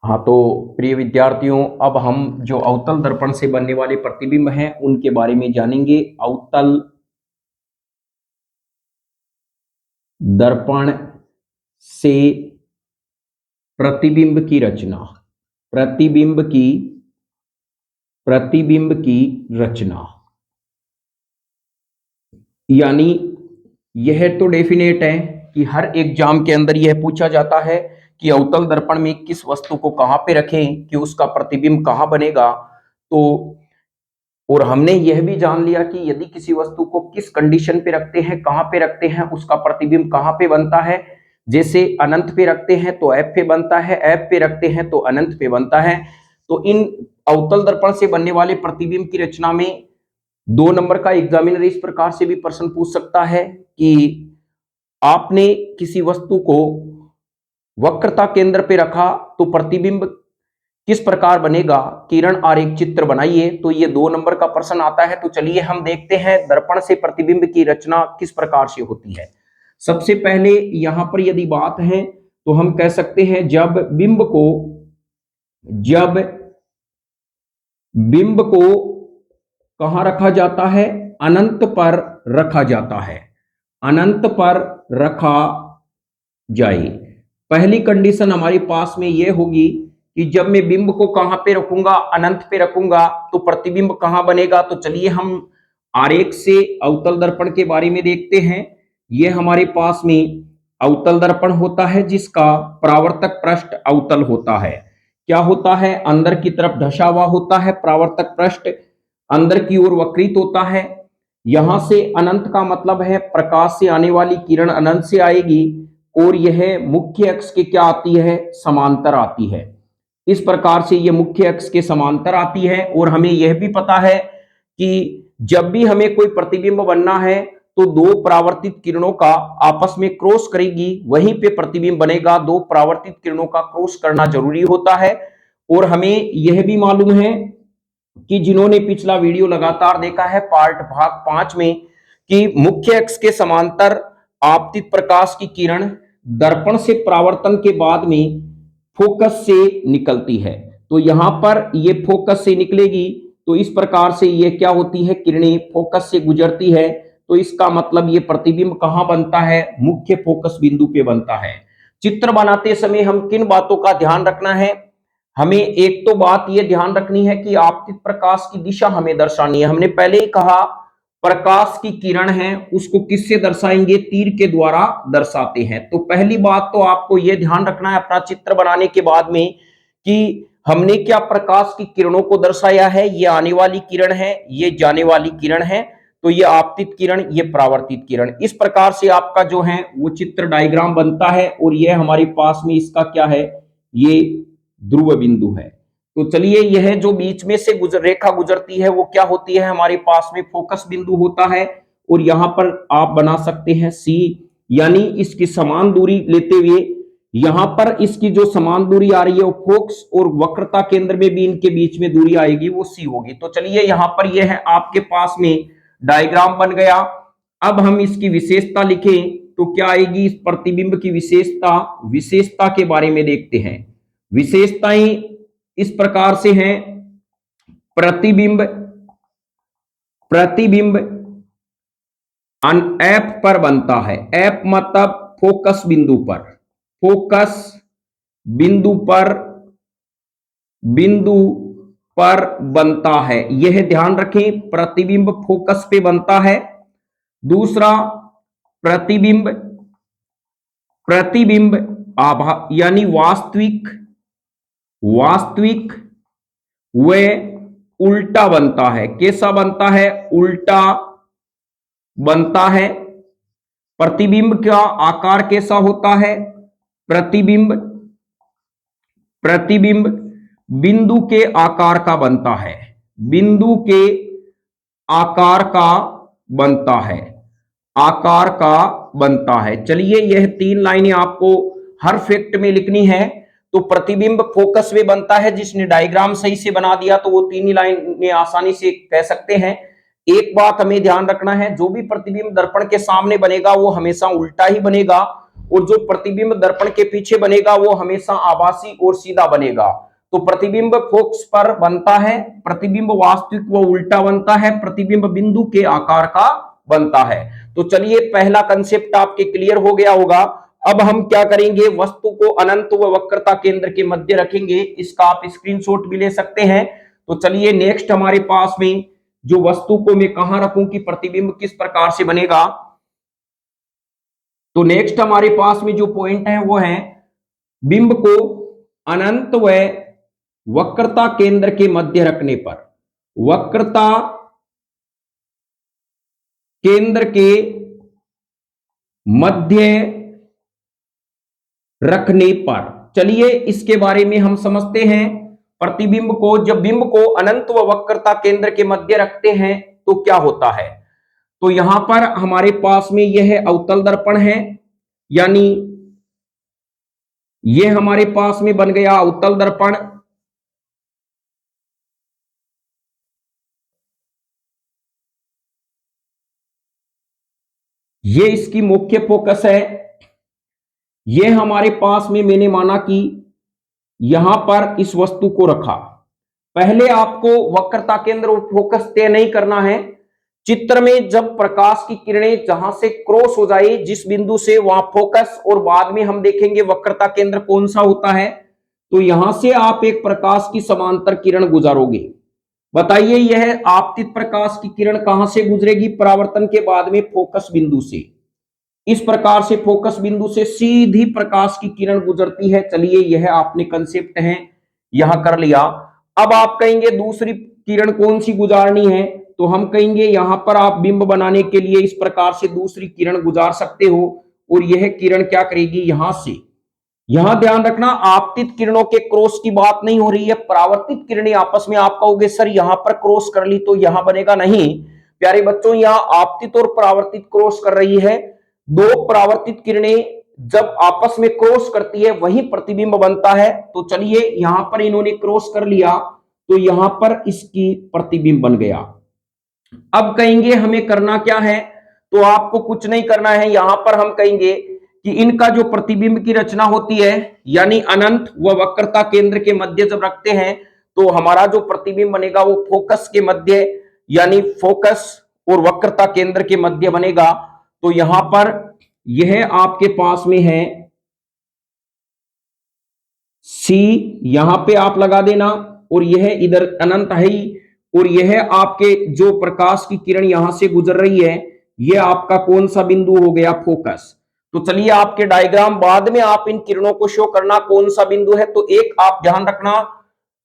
हाँ, तो प्रिय विद्यार्थियों, अब हम जो अवतल दर्पण से बनने वाले प्रतिबिंब हैं उनके बारे में जानेंगे। अवतल दर्पण से प्रतिबिंब की रचना। प्रतिबिंब की रचना यानी यह तो डेफिनेट है कि हर एग्जाम के अंदर यह पूछा जाता है कि अवतल दर्पण में किस वस्तु को कहां पे रखें कि उसका प्रतिबिंब कहां बनेगा। तो और हमने यह भी जान लिया कि यदि किसी वस्तु को किस कंडीशन पे रखते हैं, कहां पे रखते हैं, उसका प्रतिबिंब कहां पे बनता है। जैसे अनंत पे रखते हैं तो एफ पे बनता है, एफ पे रखते हैं तो अनंत पे बनता है। तो इन अवतल दर्पण से बनने वाले प्रतिबिंब की रचना में 2 नंबर का एग्जामिनर इस प्रकार से भी प्रश्न पूछ सकता है कि आपने किसी वस्तु को वक्रता केंद्र पे रखा तो प्रतिबिंब किस प्रकार बनेगा, किरण आरेख चित्र बनाइए। तो ये 2 नंबर का प्रश्न आता है। तो चलिए हम देखते हैं दर्पण से प्रतिबिंब की रचना किस प्रकार से होती है। सबसे पहले यहां पर यदि बात है तो हम कह सकते हैं जब बिंब को कहां रखा जाता है, अनंत पर रखा जाता है, अनंत पर रखा जाए। पहली कंडीशन हमारे पास में यह होगी कि जब मैं बिंब को कहां पे रखूंगा, अनंत पे रखूंगा, तो प्रतिबिंब कहां बनेगा। तो चलिए हम आरेख से अवतल दर्पण के बारे में देखते हैं। यह हमारे पास में अवतल दर्पण होता है जिसका परावर्तक पृष्ठ अवतल होता है। क्या होता है, अंदर की तरफ धंसा हुआ होता है, परावर्तक पृष्ठ अंदर की ओर वक्रित होता है। यहां से अनंत का मतलब है प्रकाश से आने वाली किरण अनंत से आएगी और यह मुख्य अक्ष के क्या आती है, समांतर आती है। इस प्रकार से यह मुख्य अक्ष के समांतर आती है। और हमें यह भी पता है कि जब भी हमें कोई प्रतिबिंब बनना है तो 2 परावर्तित किरणों का आपस में क्रॉस करेगी, वहीं पे प्रतिबिंब बनेगा। 2 परावर्तित किरणों का क्रॉस करना जरूरी होता है। और हमें यह भी मालूम है कि जिन्होंने पिछला वीडियो लगातार देखा है पार्ट भाग 5 में, कि मुख्य अक्ष के समांतर आपतित प्रकाश की किरण दर्पण से परावर्तन के बाद में फोकस से निकलती है। तो यहां पर ये फोकस से निकलेगी, तो इस प्रकार से ये क्या होती है, किरणें फोकस से गुजरती है। तो इसका मतलब ये प्रतिबिंब कहां बनता है, मुख्य फोकस बिंदु पे बनता है। चित्र बनाते समय हम किन बातों का ध्यान रखना है, हमें एक तो बात यह ध्यान रखनी है कि आपतित प्रकाश की दिशा हमें दर्शानी है। हमने पहले ही कहा प्रकाश की किरण है उसको किससे दर्शाएंगे, तीर के द्वारा दर्शाते हैं। तो पहली बात तो आपको यह ध्यान रखना है अपना चित्र बनाने के बाद में कि हमने क्या प्रकाश की किरणों को दर्शाया है, ये आने वाली किरण है, ये जाने वाली किरण है। तो ये आपतित किरण, ये परावर्तित किरण, इस प्रकार से आपका जो है वो चित्र डायग्राम बनता है। और ये हमारे पास में इसका क्या है, ये ध्रुव बिंदु है। तो चलिए यह जो बीच में से रेखा गुजरती है वो क्या होती है, हमारे पास में फोकस बिंदु होता है। और यहां पर आप बना सकते हैं सी, यानी इसकी समान दूरी लेते हुए यहां पर इसकी जो समान दूरी आ रही है वो फोकस और वक्रता केंद्र में भी इनके बीच में दूरी आएगी, वो सी होगी। तो चलिए यहां पर यह है आपके पास में डायग्राम बन गया। अब हम इसकी विशेषता लिखें तो क्या आएगी, इस प्रतिबिंब की विशेषता के बारे में देखते हैं। विशेषताएं इस प्रकार से हैं, प्रतिबिंब एफ पर बनता है। एफ मतलब फोकस बिंदु पर, फोकस बिंदु पर बनता है। यह ध्यान रखें, प्रतिबिंब फोकस पे बनता है। दूसरा, प्रतिबिंब आभा यानी वास्तविक व उल्टा बनता है। कैसा बनता है, उल्टा बनता है। प्रतिबिंब का आकार कैसा होता है, प्रतिबिंब बिंदु के आकार का बनता है, बिंदु के आकार का बनता है, आकार का बनता है। चलिए यह 3 लाइनें आपको हर फैक्ट में लिखनी है। तो प्रतिबिंब फोकस में बनता है, जिसने डायग्राम सही से बना दिया तो वो 3 ही लाइनें आसानी से कह सकते हैं। एक बात हमें ध्यान रखना है, जो भी प्रतिबिंब दर्पण के सामने बनेगा वो हमेशा उल्टा ही बनेगा। और जो प्रतिबिंब दर्पण के पीछे बनेगा वो हमेशा आभासी और सीधा बनेगा। तो प्रतिबिंब फोकस पर बनता है, प्रतिबिंब वास्तविक व उल्टा बनता है, प्रतिबिंब बिंदु के आकार का बनता है। तो चलिए पहला कंसेप्ट आपके क्लियर हो गया होगा। अब हम क्या करेंगे, वस्तु को अनंत व वक्रता केंद्र के मध्य रखेंगे। इसका आप स्क्रीनशॉट भी ले सकते हैं। तो चलिए नेक्स्ट हमारे पास में जो वस्तु को मैं कहां रखूं कि प्रतिबिंब किस प्रकार से बनेगा, तो नेक्स्ट हमारे पास में जो पॉइंट है वो है बिंब को अनंत व वक्रता केंद्र के मध्य रखने पर, वक्रता केंद्र के मध्य रखने पर। चलिए इसके बारे में हम समझते हैं। प्रतिबिंब को, जब बिंब को अनंत व वक्रता केंद्र के मध्य रखते हैं तो क्या होता है। तो यहां पर हमारे पास में यह अवतल दर्पण है, यानी यह हमारे पास में बन गया अवतल दर्पण। ये इसकी मुख्य फोकस है। ये हमारे पास में मैंने माना कि यहां पर इस वस्तु को रखा। पहले आपको वक्रता केंद्र और फोकस तय नहीं करना है। चित्र में जब प्रकाश की किरणें जहां से क्रॉस हो जाए जिस बिंदु से, वहां फोकस, और बाद में हम देखेंगे वक्रता केंद्र कौन सा होता है। तो यहां से आप एक प्रकाश की समांतर किरण गुजारोगे। बताइए यह आपतित प्रकाश की किरण कहां से गुजरेगी, परावर्तन के बाद में फोकस बिंदु से। इस प्रकार से फोकस बिंदु से सीधी प्रकाश की किरण गुजरती है। चलिए यह आपने कंसेप्ट है यहां कर लिया। अब आप कहेंगे दूसरी किरण कौन सी गुजारनी है, तो हम कहेंगे यहां पर आप बिंब बनाने के लिए इस प्रकार से दूसरी किरण गुजार सकते हो, और यह किरण क्या करेगी यहां से। यहां ध्यान रखना आपतित किरणों के क्रॉस की बात नहीं हो रही है, परावर्तित किरणें आपस में। आप कहोगे सर यहां पर क्रॉस कर ली तो यहां बनेगा, नहीं प्यारे बच्चों, यहां आपतित और परावर्तित क्रॉस कर रही है। दो परावर्तित किरणें जब आपस में क्रॉस करती है वही प्रतिबिंब बनता है। तो चलिए यहां पर इन्होंने क्रॉस कर लिया तो यहां पर इसकी प्रतिबिंब बन गया। अब कहेंगे हमें करना क्या है, तो आपको कुछ नहीं करना है। यहां पर हम कहेंगे कि इनका जो प्रतिबिंब की रचना होती है, यानी अनंत व वक्रता केंद्र के मध्य जब रखते हैं तो हमारा जो प्रतिबिंब बनेगा वो फोकस के मध्य, यानी फोकस और वक्रता केंद्र के मध्य बनेगा। तो यहां पर यह आपके पास में है सी, यहां पे आप लगा देना, और यह इधर अनंत है ही, और यह आपके जो प्रकाश की किरण यहां से गुजर रही है यह आपका कौन सा बिंदु हो गया, फोकस। तो चलिए आपके डायग्राम बाद में आप इन किरणों को शो करना कौन सा बिंदु है। तो एक आप ध्यान रखना,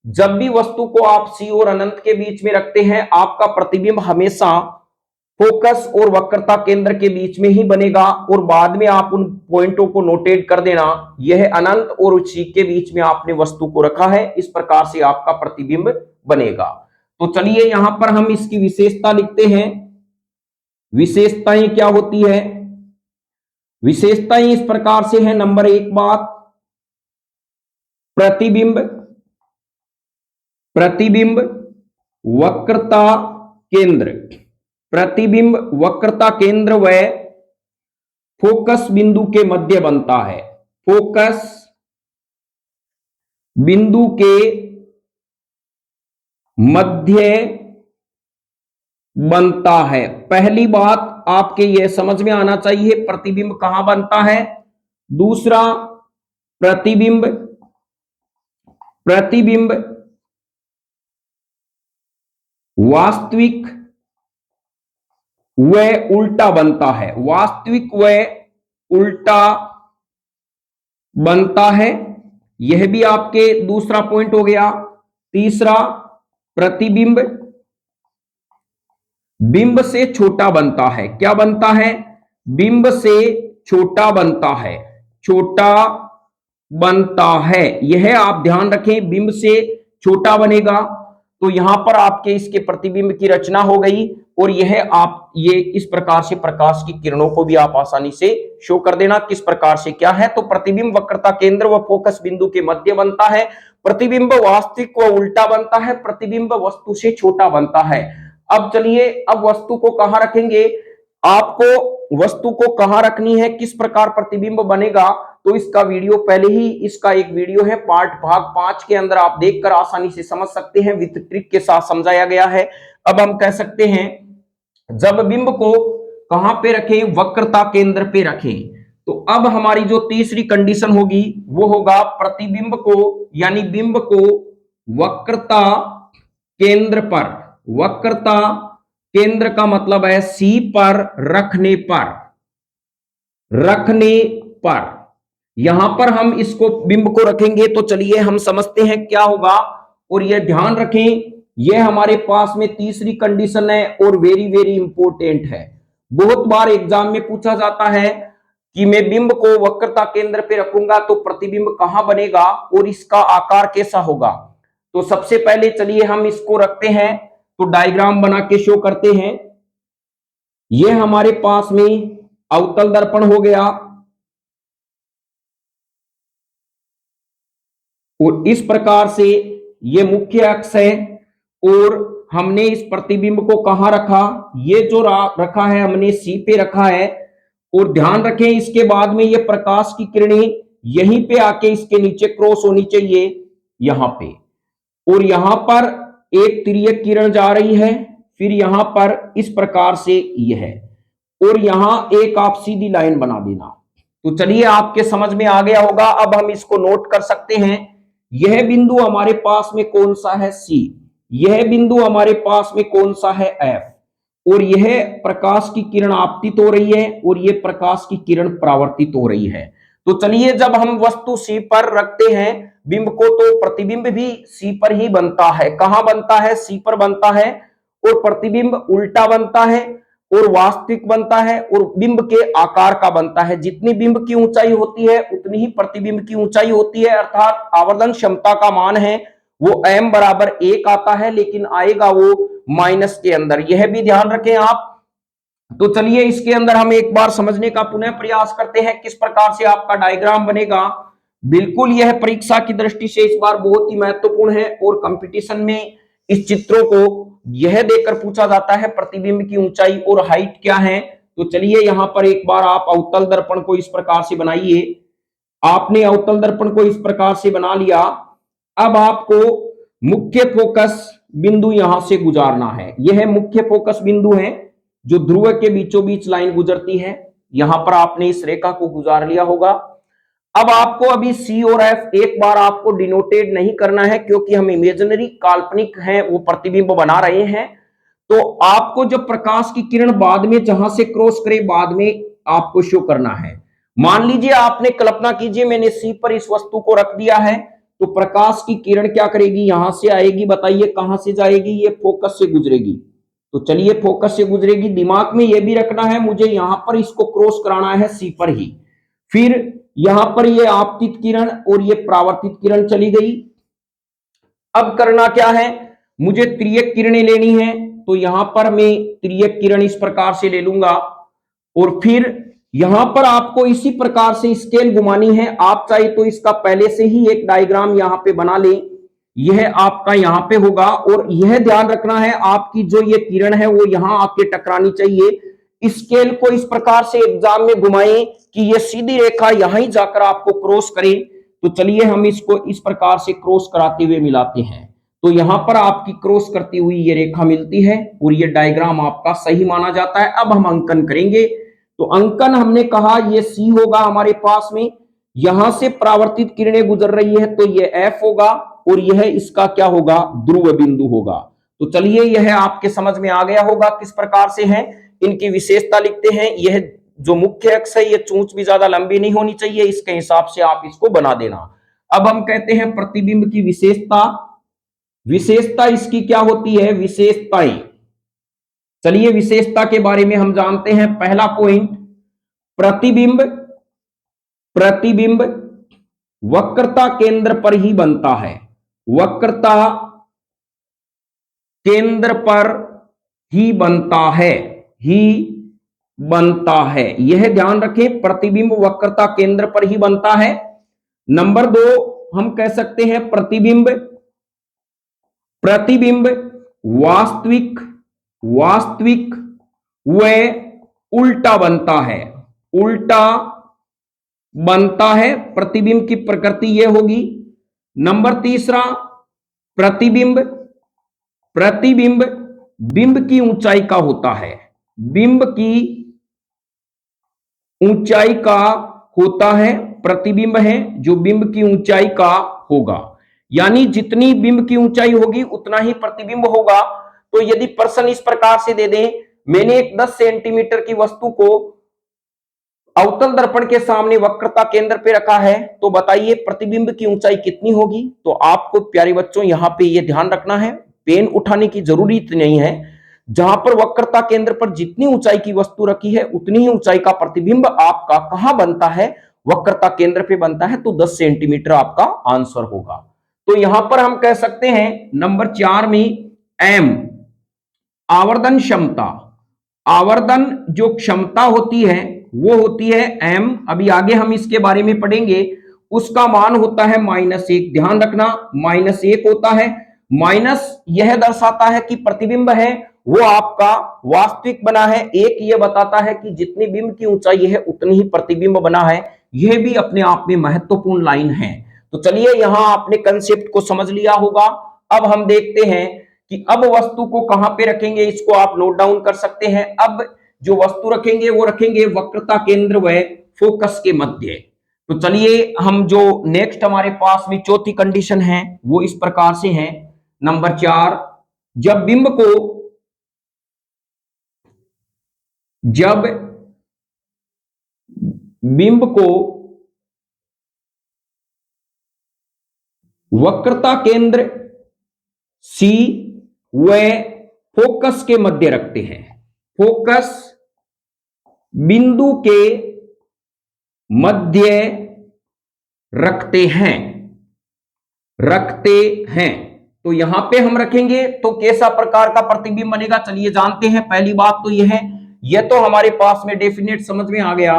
जब भी वस्तु को आप सी और अनंत के बीच में रखते हैं आपका प्रतिबिंब हमेशा फोकस और वक्रता केंद्र के बीच में ही बनेगा, और बाद में आप उन पॉइंटों को नोटेट कर देना। यह अनंत और सी के बीच में आपने वस्तु को रखा है, इस प्रकार से आपका प्रतिबिंब बनेगा। तो चलिए यहां पर हम इसकी विशेषता लिखते हैं। विशेषताएं क्या होती है, विशेषताएं इस प्रकार से है। नंबर एक बात, प्रतिबिंब प्रतिबिंब वक्रता केंद्र, प्रतिबिंब वक्रता केंद्र व फोकस बिंदु के मध्य बनता है। फोकस बिंदु के मध्य बनता है। पहली बात आपके यह समझ में आना चाहिए प्रतिबिंब कहां बनता है। दूसरा, प्रतिबिंब प्रतिबिंब वास्तविक व उल्टा बनता है। वास्तविक व उल्टा बनता है, यह भी आपके दूसरा पॉइंट हो गया। तीसरा, प्रतिबिंब बिंब से छोटा बनता है। क्या बनता है, बिंब से छोटा बनता है, छोटा बनता है। यह आप ध्यान रखें, बिंब से छोटा बनेगा। तो यहां पर आपके इसके प्रतिबिंब की रचना हो गई, और यह आप ये इस प्रकार से प्रकाश की किरणों को भी आप आसानी से शो कर देना किस प्रकार से क्या है। तो प्रतिबिंब वक्रता केंद्र व फोकस बिंदु के मध्य बनता है। प्रतिबिंब वास्तविक व उल्टा बनता है। प्रतिबिंब वस्तु से छोटा बनता है। अब चलिए, अब वस्तु को कहां रखेंगे, आपको वस्तु को कहां रखनी है, किस प्रकार प्रतिबिंब बनेगा, तो इसका वीडियो पहले ही, इसका एक वीडियो है पार्ट भाग 5 के अंदर, आप देखकर आसानी से समझ सकते हैं, विद ट्रिक के साथ समझाया गया है। अब हम कह सकते हैं जब बिंब को कहां पे रखें, वक्रता केंद्र पे रखें। तो अब हमारी जो तीसरी कंडीशन होगी वो होगा प्रतिबिंब को, यानी बिंब को वक्रता केंद्र पर, वक्रता केंद्र का मतलब है सी पर रखने पर, रखने पर, यहां पर हम इसको बिंब को रखेंगे। तो चलिए हम समझते हैं क्या होगा, और यह ध्यान रखें यह हमारे पास में तीसरी कंडीशन है और वेरी वेरी इंपॉर्टेंट है। बहुत बार एग्जाम में पूछा जाता है कि मैं बिंब को वक्रता केंद्र पे रखूंगा तो प्रतिबिंब कहां बनेगा और इसका आकार कैसा होगा। तो सबसे पहले चलिए हम इसको रखते हैं, तो डायग्राम बना के शो करते हैं। यह हमारे पास में अवतल दर्पण हो गया, और इस प्रकार से ये मुख्य अक्ष है, और हमने इस प्रतिबिंब को कहां रखा, ये जो रखा है हमने सी पे रखा है। और ध्यान रखें इसके बाद में ये प्रकाश की किरणें यहीं पे आके इसके नीचे क्रॉस होनी चाहिए, यहां पे, और यहां पर एक तिर्यक किरण जा रही है, फिर यहां पर इस प्रकार से यह है, और यहां एक आप सीधी लाइन बना देना। तो चलिए आपके समझ में आ गया होगा। अब हम इसको नोट कर सकते हैं, यह बिंदु हमारे पास में कौन सा है, सी, यह बिंदु हमारे पास में कौन सा है, एफ, और यह प्रकाश की किरण आपतित हो रही है और यह प्रकाश की किरण परावर्तित हो रही है। तो चलिए जब हम वस्तु सी पर रखते हैं बिंब को, तो प्रतिबिंब भी सी पर ही बनता है। कहां बनता है, सी पर बनता है, और प्रतिबिंब उल्टा बनता है और वास्तविक बनता है और बिंब के आकार का बनता है। जितनी बिंब की ऊंचाई होती है उतनी ही प्रतिबिंब की ऊंचाई होती है, अर्थात आवर्धन क्षमता का मान है वो m बराबर 1 आता है, लेकिन आएगा वो माइनस के अंदर, यह भी ध्यान रखें आप। तो चलिए इसके अंदर हम एक बार समझने का पुनः प्रयास करते हैं किस प्रकार से आपका डायग्राम बनेगा। बिल्कुल यह परीक्षा की दृष्टि से इस बार बहुत ही महत्वपूर्ण है, और कंपटीशन में इस चित्रों को यह देखकर पूछा जाता है प्रतिबिंब की ऊंचाई और हाइट क्या है। तो चलिए यहां पर एक बार आप अवतल दर्पण को इस प्रकार से बनाइए। आपने अवतल दर्पण को इस प्रकार से बना लिया। अब आपको मुख्य फोकस बिंदु यहां से गुजारना है, यह मुख्य फोकस बिंदु है जो ध्रुव के बीचों बीच लाइन गुजरती है। यहां पर आपने इस रेखा को गुजार लिया होगा। अब आपको अभी सी और एफ एक बार आपको डिनोटेड नहीं करना है, क्योंकि हम इमेजिनरी काल्पनिक हैं वो प्रतिबिंब बना रहे हैं। तो आपको जब प्रकाश की किरण बाद में जहां से क्रॉस करे बाद में आपको शो करना है। मान लीजिए आपने कल्पना कीजिए मैंने सी पर इस वस्तु को रख दिया है, तो प्रकाश की किरण क्या करेगी, यहां से आएगी, बताइए कहां से जाएगी, ये फोकस से गुजरेगी। तो चलिए फोकस से गुजरेगी, दिमाग में यह भी रखना है मुझे यहां पर इसको क्रॉस कराना है सी पर ही। फिर यहां पर ये आपतित किरण और ये परावर्तित किरण चली गई। अब करना क्या है, मुझे तिर्यक किरणें लेनी है, तो यहां पर मैं तिर्यक किरण इस प्रकार से ले लूंगा, और फिर यहां पर आपको इसी प्रकार से स्केल घुमानी है। आप चाहे तो इसका पहले से ही एक डायग्राम यहां पे बना लें, यह आपका यहां पे होगा, और यह ध्यान रखना है आपकी जो ये किरण है वो यहां आके टकरानी चाहिए। स्केल को इस प्रकार से एग्जाम में घुमाएं कि ये सीधी रेखा यहां ही जाकर आपको क्रॉस करे। तो चलिए हम इसको इस प्रकार से क्रॉस कराते हुए मिलाते हैं, तो यहां पर आपकी क्रॉस करती हुई ये रेखा मिलती है और ये डायग्राम आपका सही माना जाता है। अब हम अंकन करेंगे, तो अंकन हमने कहा ये सी होगा हमारे पास में, यहां से परावर्तित किरणें गुजर रही है तो ये एफ होगा, और यह इसका क्या होगा, ध्रुव बिंदु होगा। तो चलिए यह आपके समझ में आ गया होगा किस प्रकार से है। इनकी विशेषता लिखते हैं, यह जो मुख्य अक्ष है ये चोंच भी ज्यादा लंबी नहीं होनी चाहिए, इसके हिसाब से आप इसको बना देना। अब हम कहते हैं प्रतिबिंब की विशेषता, विशेषता इसकी क्या होती है, विशेषताएं। चलिए विशेषता के बारे में हम जानते हैं। पहला पॉइंट, प्रतिबिंब, प्रतिबिंब वक्रता केंद्र पर ही बनता है, वक्रता केंद्र पर ही बनता है, ही बनता है, यह ध्यान रखें, प्रतिबिंब वक्रता केंद्र पर ही बनता है। नंबर 2 हम कह सकते हैं प्रतिबिंब, प्रतिबिंब वास्तविक, वास्तविक व उल्टा बनता है, उल्टा बनता है। प्रतिबिंब की प्रकृति यह होगी। नंबर तीसरा, प्रतिबिंब, प्रतिबिंब बिंब की ऊंचाई का होता है, बिंब की ऊंचाई का होता है। प्रतिबिंब है जो बिंब की ऊंचाई का होगा, यानी जितनी बिंब की ऊंचाई होगी उतना ही प्रतिबिंब होगा। तो यदि प्रश्न इस प्रकार से दे दें, मैंने एक 10 सेंटीमीटर की वस्तु को अवतल दर्पण के सामने वक्रता केंद्र पे रखा है, तो बताइए प्रतिबिंब की ऊंचाई कितनी होगी। तो आपको प्यारे बच्चों यहां पे ये ध्यान रखना है, पेन उठाने की जरूरत नहीं है। जहां पर वक्रता केंद्र पर जितनी ऊंचाई की वस्तु रखी है उतनी ही ऊंचाई का प्रतिबिंब आपका कहां बनता है, वक्रता केंद्र पे बनता है। तो 10 सेंटीमीटर आपका आंसर होगा। तो यहां पर हम कह सकते हैं नंबर 4 में एम आवर्धन क्षमता, आवर्धन जो क्षमता होती है वो होती है एम। अभी आगे हम इसके बारे में पढ़ेंगे। उसका मान होता है -1। ध्यान रखना -1 होता है। माइनस यह दर्शाता है कि प्रतिबिंब है वो आपका वास्तविक बना है, एक यह बताता है कि जितनी बिंब की ऊंचाई है उतनी ही प्रतिबिंब बना है। यह भी अपने आप में महत्वपूर्ण लाइन है। तो चलिए यहां आपने कंसेप्ट को समझ लिया होगा। अब हम देखते हैं कि अब वस्तु को कहां पे रखेंगे, इसको आप नोट डाउन कर सकते हैं। अब जो वस्तु रखेंगे वो रखेंगे वक्रता केंद्र व फोकस के मध्य। तो चलिए हम जो नेक्स्ट हमारे पास में चौथी कंडीशन है वो इस प्रकार से है। नंबर 4, जब बिंब को वक्रता केंद्र सी व फोकस के मध्य रखते हैं, फोकस बिंदु के मध्य रखते हैं, तो यहां पे हम रखेंगे तो कैसा प्रकार का प्रतिबिंब बनेगा, चलिए जानते हैं। पहली बात तो यह है, यह तो हमारे पास में डेफिनेट समझ में आ गया।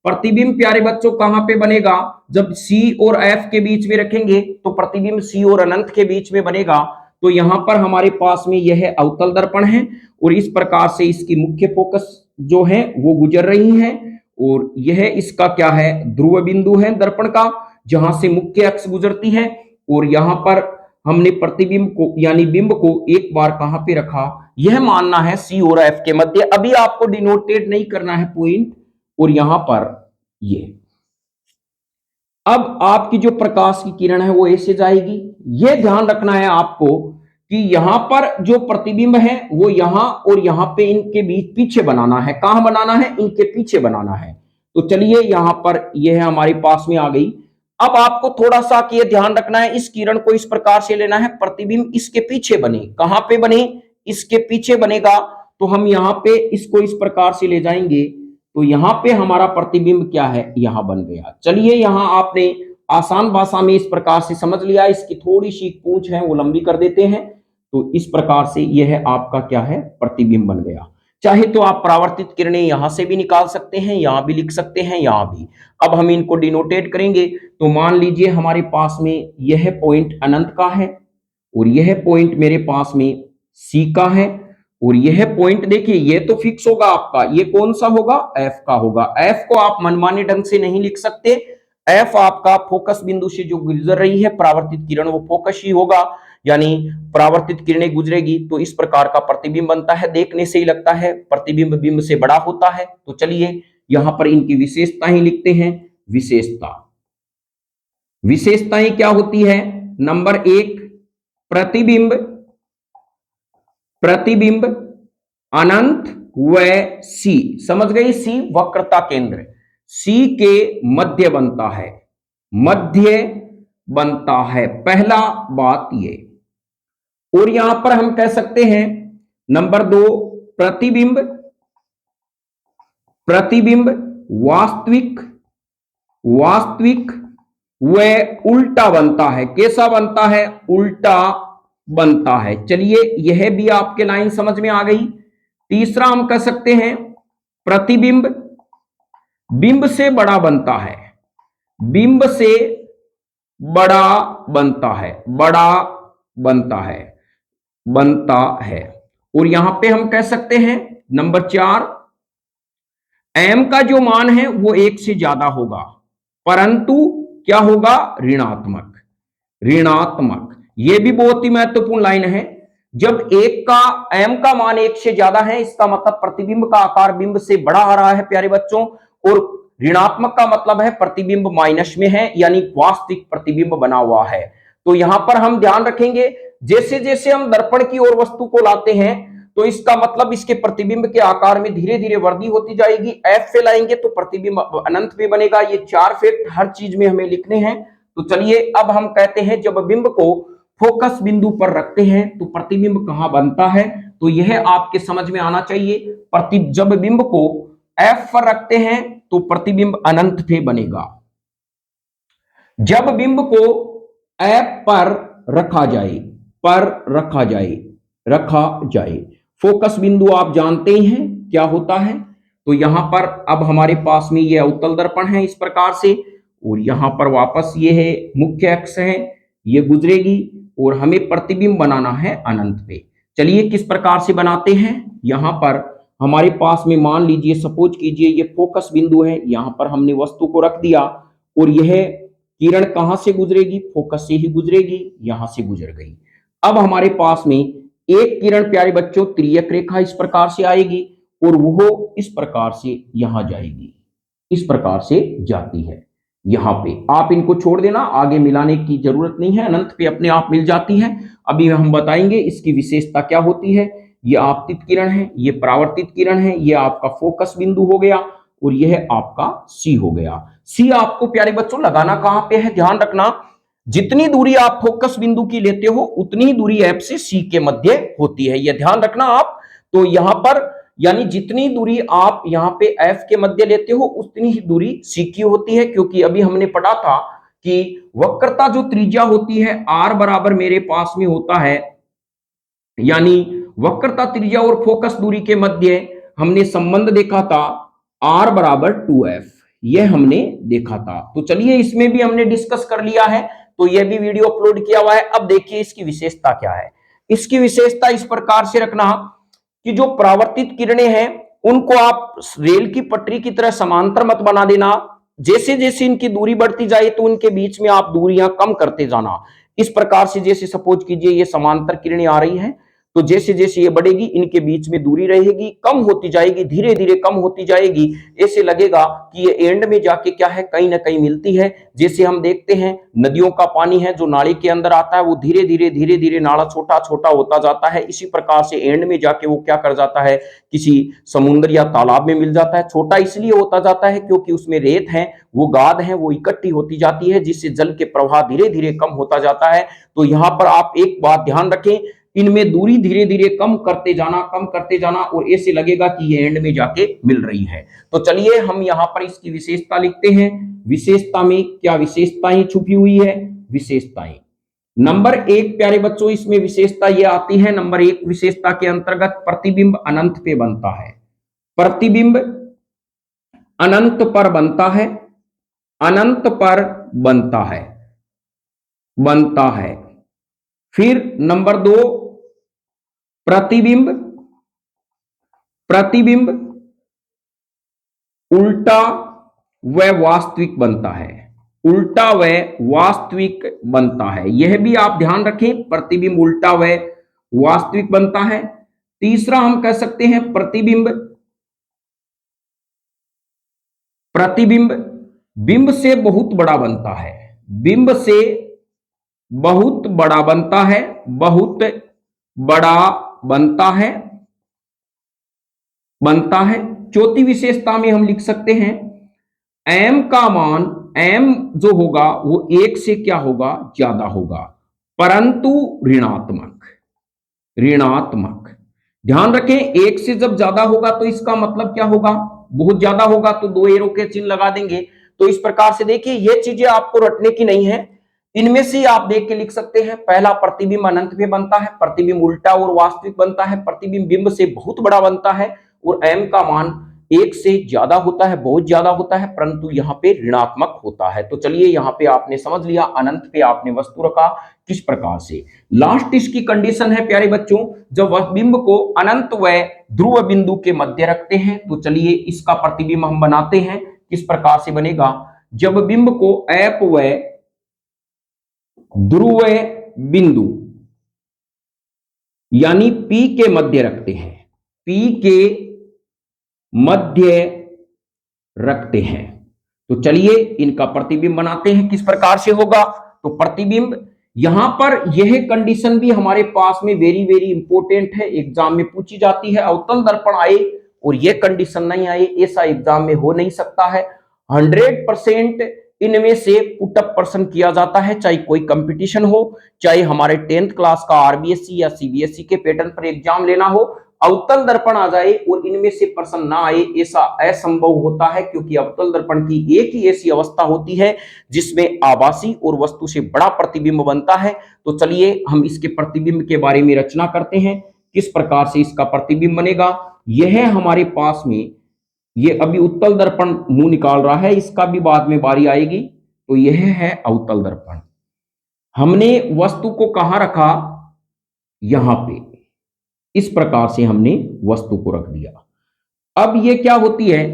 प्रतिबिंब प्यारे बच्चों कहां पे बनेगा, जब C और F के बीच में रखेंगे तो प्रतिबिंब C और अनंत के बीच में बनेगा। तो यहां पर हमारे पास में यह अवतल दर्पण है और इस प्रकार से इसकी मुख्य फोकस जो है वो गुजर रही है और यह इसका क्या है, ध्रुव बिंदु है दर्पण का, जहां से मुख्य अक्ष गुजरती है। और यहां पर हमने प्रतिबिंब को यानी बिंब को एक बार कहां पे रखा, यह मानना है C और F के मध्य। अभी आपको डिनोटेड नहीं करना है पॉइंट, और यहां पर ये अब आपकी जो प्रकाश की किरण है वो ऐसे जाएगी। यह ध्यान रखना है आपको कि यहां पर जो प्रतिबिंब है वो यहां और यहां पे इनके बीच पीछे बनाना है। कहां बनाना है, इनके पीछे बनाना है। तो चलिए यहां पर यह हमारे पास में आ गई। अब आपको थोड़ा सा ये ध्यान रखना है, इस किरण को इस प्रकार से लेना है, प्रतिबिंब इसके पीछे बने। कहां पे बने, इसके पीछे बनेगा। तो हम यहां पे इसको इस प्रकार से ले जाएंगे तो यहां पे हमारा प्रतिबिंब क्या है, यहां बन गया। चलिए यहां आपने आसान भाषा में इस प्रकार से समझ लिया। इसकी थोड़ी सी पूंछ है वो लंबी कर देते हैं। तो इस प्रकार से यह आपका क्या है, प्रतिबिंब बन गया। चाहे तो आप परावर्तित किरणें यहां से भी निकाल सकते हैं, यहां भी लिख सकते हैं, यहां भी। अब हम इनको डिनोटेट करेंगे। तो मान लीजिए हमारे पास में यह पॉइंट अनंत का है और यह पॉइंट मेरे पास में सी का है और यह पॉइंट देखिए ये तो फिक्स होगा आपका, ये कौन सा होगा, एफ का होगा। एफ को आप मनमाने ढंग से नहीं लिख सकते। एफ आपका फोकस बिंदु से जो गुजर रही है परावर्तित किरण वो फोकस ही होगा, यानी परावर्तित किरणें गुजरेगी तो इस प्रकार का प्रतिबिंब बनता है। देखने से ही लगता है प्रतिबिंब बिंब से बड़ा होता है। तो चलिए यहां पर इनकी विशेषताएं लिखते हैं। विशेषताएं क्या होती है, नंबर 1, प्रतिबिंब अनंत व सी, समझ गई, सी वक्रता केंद्र, सी के मध्य बनता है, मध्य बनता है, पहला बात ये। और यहां पर हम कह सकते हैं नंबर 2, प्रतिबिंब वास्तविक व उल्टा बनता है। कैसा बनता है, उल्टा बनता है। चलिए यह भी आपके लाइन समझ में आ गई। तीसरा हम कह सकते हैं प्रतिबिंब बिंब से बड़ा बनता है, बिंब से बड़ा बनता है, बड़ा बनता है। और यहां पे हम कह सकते हैं नंबर 4, m का जो मान है वो 1 से ज्यादा होगा, परंतु क्या होगा, ऋणात्मक। ऋणात्मक, ये भी बहुत ही महत्वपूर्ण लाइन है। जब एक का m का मान 1 से ज्यादा है, इसका मतलब प्रतिबिंब का आकार बिंब से बड़ा आ रहा है प्यारे बच्चों। और ऋणात्मक का मतलब है प्रतिबिंब माइनस में है, यानी वास्तविक प्रतिबिंब बना हुआ है। तो यहां पर हम ध्यान रखेंगे, जैसे जैसे हम दर्पण की ओर वस्तु को लाते हैं, तो इसका मतलब इसके प्रतिबिंब के आकार में धीरे धीरे वृद्धि होती जाएगी। एफ पे लाएंगे तो प्रतिबिंब अनंत पे बनेगा। ये 4 फैक्ट हर चीज में हमें लिखने हैं। तो चलिए अब हम कहते हैं, जब बिंब को फोकस बिंदु पर रखते हैं तो प्रतिबिंब कहां बनता है, तो यह आपके समझ में आना चाहिए। जब बिंब को एफ पर रखते हैं तो प्रतिबिंब अनंत पे बनेगा। जब बिंब को एफ पर रखा जाए, रखा जाए, फोकस बिंदु आप जानते ही हैं क्या होता है। तो यहां पर अब हमारे पास में ये अवतल दर्पण है इस प्रकार से, और यहां पर वापस ये है मुख्य अक्ष है, ये गुजरेगी और हमें प्रतिबिंब बनाना है अनंत पे। चलिए किस प्रकार से बनाते हैं। यहां पर हमारे पास में मान लीजिए, सपोज कीजिए ये फोकस बिंदु है, यहां पर हमने वस्तु को रख दिया और यह किरण कहां से गुजरेगी, फोकस से ही गुजरेगी, यहां से गुजर गई। अब हमारे पास में एक किरण प्यारे बच्चों तिर्यक रेखा इस प्रकार से आएगी और वो इस प्रकार से यहां जाएगी, इस प्रकार से जाती है। यहां पे आप इनको छोड़ देना, आगे मिलाने की जरूरत नहीं है, अनंत पे अपने आप मिल जाती है। अभी हम बताएंगे इसकी विशेषता क्या होती है। ये आपतित किरण है, ये परावर्तित किरण है, ये आपका फोकस बिंदु हो गया और यह आपका सी हो गया। सी आपको प्यारे बच्चों लगाना कहां पे है, ध्यान रखना, जितनी दूरी आप फोकस बिंदु की लेते हो उतनी ही दूरी एफ से सी के मध्य होती है, यह ध्यान रखना आप। तो यहां पर यानी जितनी दूरी आप यहां पे एफ के मध्य लेते हो उतनी ही दूरी सी की होती है, क्योंकि अभी हमने पढ़ा था कि वक्रता जो त्रिज्या होती है आर बराबर मेरे पास में होता है, यानी वक्रता त्रिज्या और फोकस दूरी के मध्य हमने संबंध देखा था आर बराबर 2f, यह हमने देखा था। तो चलिए इसमें भी हमने डिस्कस कर लिया है, तो यह भी वीडियो अपलोड किया हुआ है। अब देखिए इसकी विशेषता क्या है। इसकी विशेषता इस प्रकार से रखना कि जो परावर्तित किरणें हैं उनको आप रेल की पटरी की तरह समांतर मत बना देना। जैसे जैसे इनकी दूरी बढ़ती जाए तो उनके बीच में आप दूरियां कम करते जाना। इस प्रकार से जैसे सपोज कीजिए ये समांतर किरणें आ रही हैं, तो जैसे जैसे ये बढ़ेगी इनके बीच में दूरी रहेगी, कम होती जाएगी, धीरे धीरे कम होती जाएगी। ऐसे लगेगा कि ये एंड में जाके क्या है, कहीं ना कहीं मिलती है। जैसे हम देखते हैं नदियों का पानी है जो नाली के अंदर आता है, वो धीरे धीरे नाला छोटा छोटा होता जाता है। इसी प्रकार से एंड में जाके वो क्या कर जाता है, किसी समुद्र या तालाब में मिल जाता है। छोटा इसलिए होता जाता है क्योंकि उसमें रेत है, वो गाद है, वो इकट्ठी होती जाती है, जिससे जल के प्रवाह धीरे धीरे कम होता जाता है। तो यहां पर आप एक बात ध्यान रखें, इनमें दूरी धीरे धीरे कम करते जाना और ऐसे लगेगा कि ये एंड में जाके मिल रही है। तो चलिए हम यहां पर इसकी विशेषता लिखते हैं। विशेषता में क्या विशेषताएं छुपी हुई है, विशेषताएं नंबर 1 प्यारे बच्चों, इसमें विशेषता ये आती है, नंबर 1 विशेषता के अंतर्गत प्रतिबिंब अनंत पे बनता है। प्रतिबिंब अनंत पर बनता है, अनंत पर बनता है। फिर नंबर 2 प्रतिबिंब उल्टा व वास्तविक बनता है, उल्टा व वास्तविक बनता है। यह भी आप ध्यान रखें, प्रतिबिंब उल्टा व वास्तविक बनता है। तीसरा हम कह सकते हैं प्रतिबिंब बिंब से बहुत बड़ा बनता है, बिंब से बहुत बड़ा बनता है, बहुत बड़ा बनता है। चौथी विशेषता में हम लिख सकते हैं m का मान, m जो होगा वो 1 से क्या होगा, ज्यादा होगा, परंतु ऋणात्मक। ध्यान रखें 1 से जब ज्यादा होगा तो इसका मतलब क्या होगा, बहुत ज्यादा होगा, तो 2 एरो के चिन्ह लगा देंगे। तो इस प्रकार से देखिए ये चीजें आपको रटने की नहीं है, इनमें से आप देख के लिख सकते हैं। पहला प्रतिबिंब अनंत पे बनता है, प्रतिबिंब उल्टा और वास्तविक बनता है, प्रतिबिंब बिंब से बहुत बड़ा बनता है और m का मान एक से ज्यादा होता है, बहुत ज्यादा होता है, परंतु यहाँ पे ऋणात्मक होता है। तो चलिए यहाँ पे आपने समझ लिया, अनंत पे आपने वस्तु रखा किस प्रकार से। लास्ट इसकी कंडीशन है प्यारे बच्चों, जब वह बिंब को अनंत व ध्रुव बिंदु के मध्य रखते हैं, तो चलिए इसका प्रतिबिंब हम बनाते हैं, किस प्रकार से बनेगा। जब बिंब को ऐप व ध्रुव बिंदु यानी P के मध्य रखते हैं, P के मध्य रखते हैं, तो चलिए इनका प्रतिबिंब बनाते हैं, किस प्रकार से होगा। तो प्रतिबिंब, यहां पर यह कंडीशन भी हमारे पास में वेरी वेरी इंपॉर्टेंट है, एग्जाम में पूछी जाती है। अवतल दर्पण आए और यह कंडीशन नहीं आए, ऐसा एग्जाम में हो नहीं सकता है। 100% इनमें से पुटअप प्रश्न किया जाता है, चाहे कोई कंपटीशन हो, चाहे हमारे 10th क्लास का आरबीएसई या सीबीएसई के पैटर्न पर एग्जाम लेना हो, अवतल दर्पण आ जाए और इनमें से प्रश्न ना आए, ऐसा असंभव होता है, क्योंकि अवतल दर्पण की एक ही ऐसी अवस्था होती है जिसमें आभासी और वस्तु से बड़ा प्रतिबिंब बनता है। तो चलिए हम इसके प्रतिबिंब के बारे में रचना करते हैं, किस प्रकार से इसका प्रतिबिंब बनेगा। यह हमारे पास में, ये अभी उत्तल दर्पण मुंह निकाल रहा है, इसका भी बाद में बारी आएगी। तो यह है अवतल दर्पण। हमने वस्तु को कहां रखा, यहां पे, इस प्रकार से हमने वस्तु को रख दिया। अब ये क्या होती है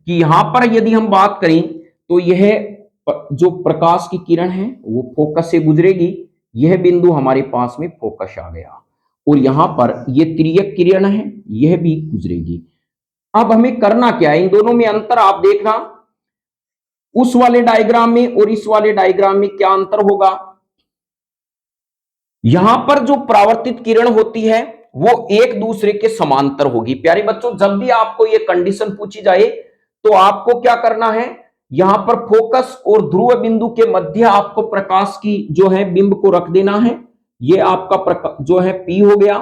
कि यहां पर यदि हम बात करें तो यह जो प्रकाश की किरण है वो फोकस से गुजरेगी, यह बिंदु हमारे पास में फोकस आ गया, और यहां पर यह तिर्यक किरण है, यह भी गुजरेगी। अब हमें करना क्या है, इन दोनों में अंतर आप देखना, उस वाले डायग्राम में और इस वाले डायग्राम में क्या अंतर होगा। यहां पर जो परावर्तित किरण होती है वो एक दूसरे के समांतर होगी। प्यारे बच्चों, जब भी आपको ये कंडीशन पूछी जाए तो आपको क्या करना है, यहां पर फोकस और ध्रुव बिंदु के मध्य आपको प्रकाश की जो है बिंब को रख देना है। ये आपका जो है P हो गया।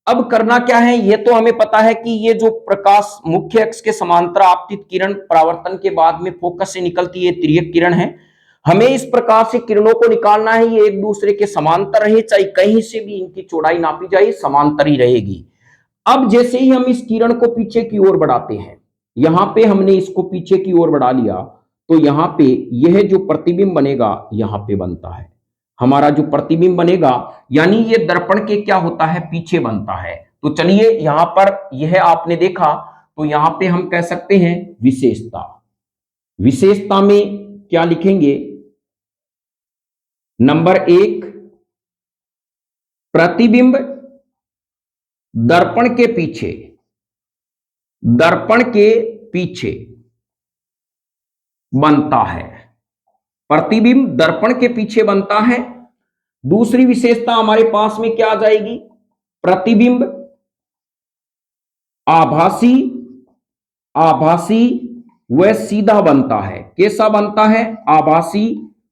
अब करना क्या है, ये तो हमें पता है कि ये जो प्रकाश मुख्य अक्ष के समांतर आपतित किरण परावर्तन के बाद में फोकस से निकलती है, तिर्यक किरण है। हमें इस प्रकार से किरणों को निकालना है, ये एक दूसरे के समांतर रहे, चाहे कहीं से भी इनकी चौड़ाई नापी जाए, समांतर ही रहेगी। अब जैसे ही हम इस किरण को पीछे की ओर बढ़ाते हैं, यहां पे हमने इसको पीछे की ओर बढ़ा लिया, तो यहां पे यह जो प्रतिबिंब बनेगा यहां पे बनता है, हमारा जो प्रतिबिंब बनेगा, यानी ये दर्पण के क्या होता है, पीछे बनता है। तो चलिए यहां पर यह आपने देखा, तो यहां पे हम कह सकते हैं विशेषता। विशेषता में क्या लिखेंगे, नंबर 1, प्रतिबिंब दर्पण के पीछे, दर्पण के पीछे बनता है, प्रतिबिंब दर्पण के पीछे बनता है। दूसरी विशेषता हमारे पास में क्या आ जाएगी, प्रतिबिंब आभासी, आभासी व सीधा बनता है। कैसा बनता है, आभासी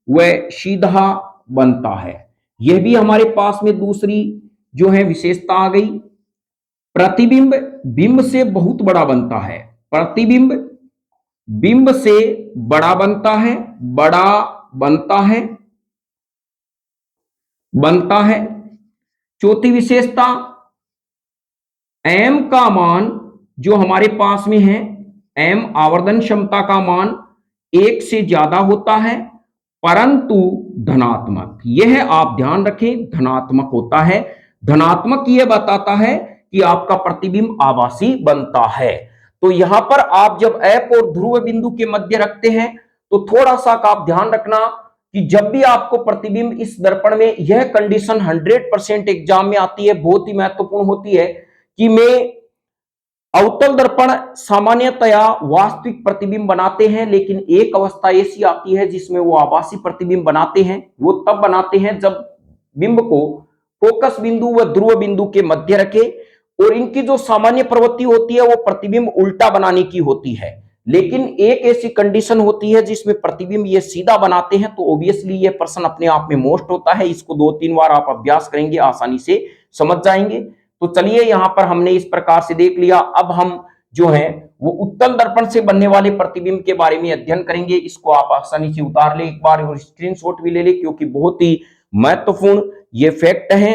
व सीधा बनता है। यह भी हमारे पास में दूसरी जो है विशेषता आ गई। प्रतिबिंब बिंब से बहुत बड़ा बनता है, प्रतिबिंब बिंब से बड़ा बनता है, बड़ा बनता है, बनता है। चौथी विशेषता, m का मान जो हमारे पास में है, m आवर्धन क्षमता का मान 1 से ज्यादा होता है, परंतु धनात्मक। यह आप ध्यान रखें, धनात्मक होता है। धनात्मक यह बताता है कि आपका प्रतिबिंब आभासी बनता है। तो यहां पर आप जब ऐप और ध्रुव बिंदु के मध्य रखते हैं तो थोड़ा सा आप ध्यान रखना कि जब भी आपको प्रतिबिंब इस दर्पण में, यह कंडीशन 100% एग्जाम में आती है, बहुत ही महत्वपूर्ण होती है कि मैं अवतल दर्पण सामान्यतया वास्तविक प्रतिबिंब बनाते हैं, लेकिन एक अवस्था ऐसी आती है जिसमें वो आभासी प्रतिबिंब बनाते हैं। वो तब बनाते हैं जब बिंब को फोकस बिंदु व ध्रुव बिंदु के मध्य रखे, और इनकी जो सामान्य प्रवृत्ति होती है वो प्रतिबिंब उल्टा बनाने की होती है। लेकिन एक ऐसी कंडीशन होती है जिसमें प्रतिबिंब ये सीधा बनाते हैं, तो ऑब्वियसली ये प्रश्न अपने आप में मोस्ट होता है। इसको 2-3 बार आप अभ्यास करेंगे, आसानी से समझ जाएंगे। तो चलिए यहां पर हमने इस प्रकार से देख लिया। अब हम जो है वो उत्तल दर्पण से बनने वाले प्रतिबिंब के बारे में अध्ययन करेंगे। इसको आप आसानी से उतार ले एक बार और स्क्रीनशॉट भी ले ले, क्योंकि बहुत ही महत्वपूर्ण ये फैक्ट है।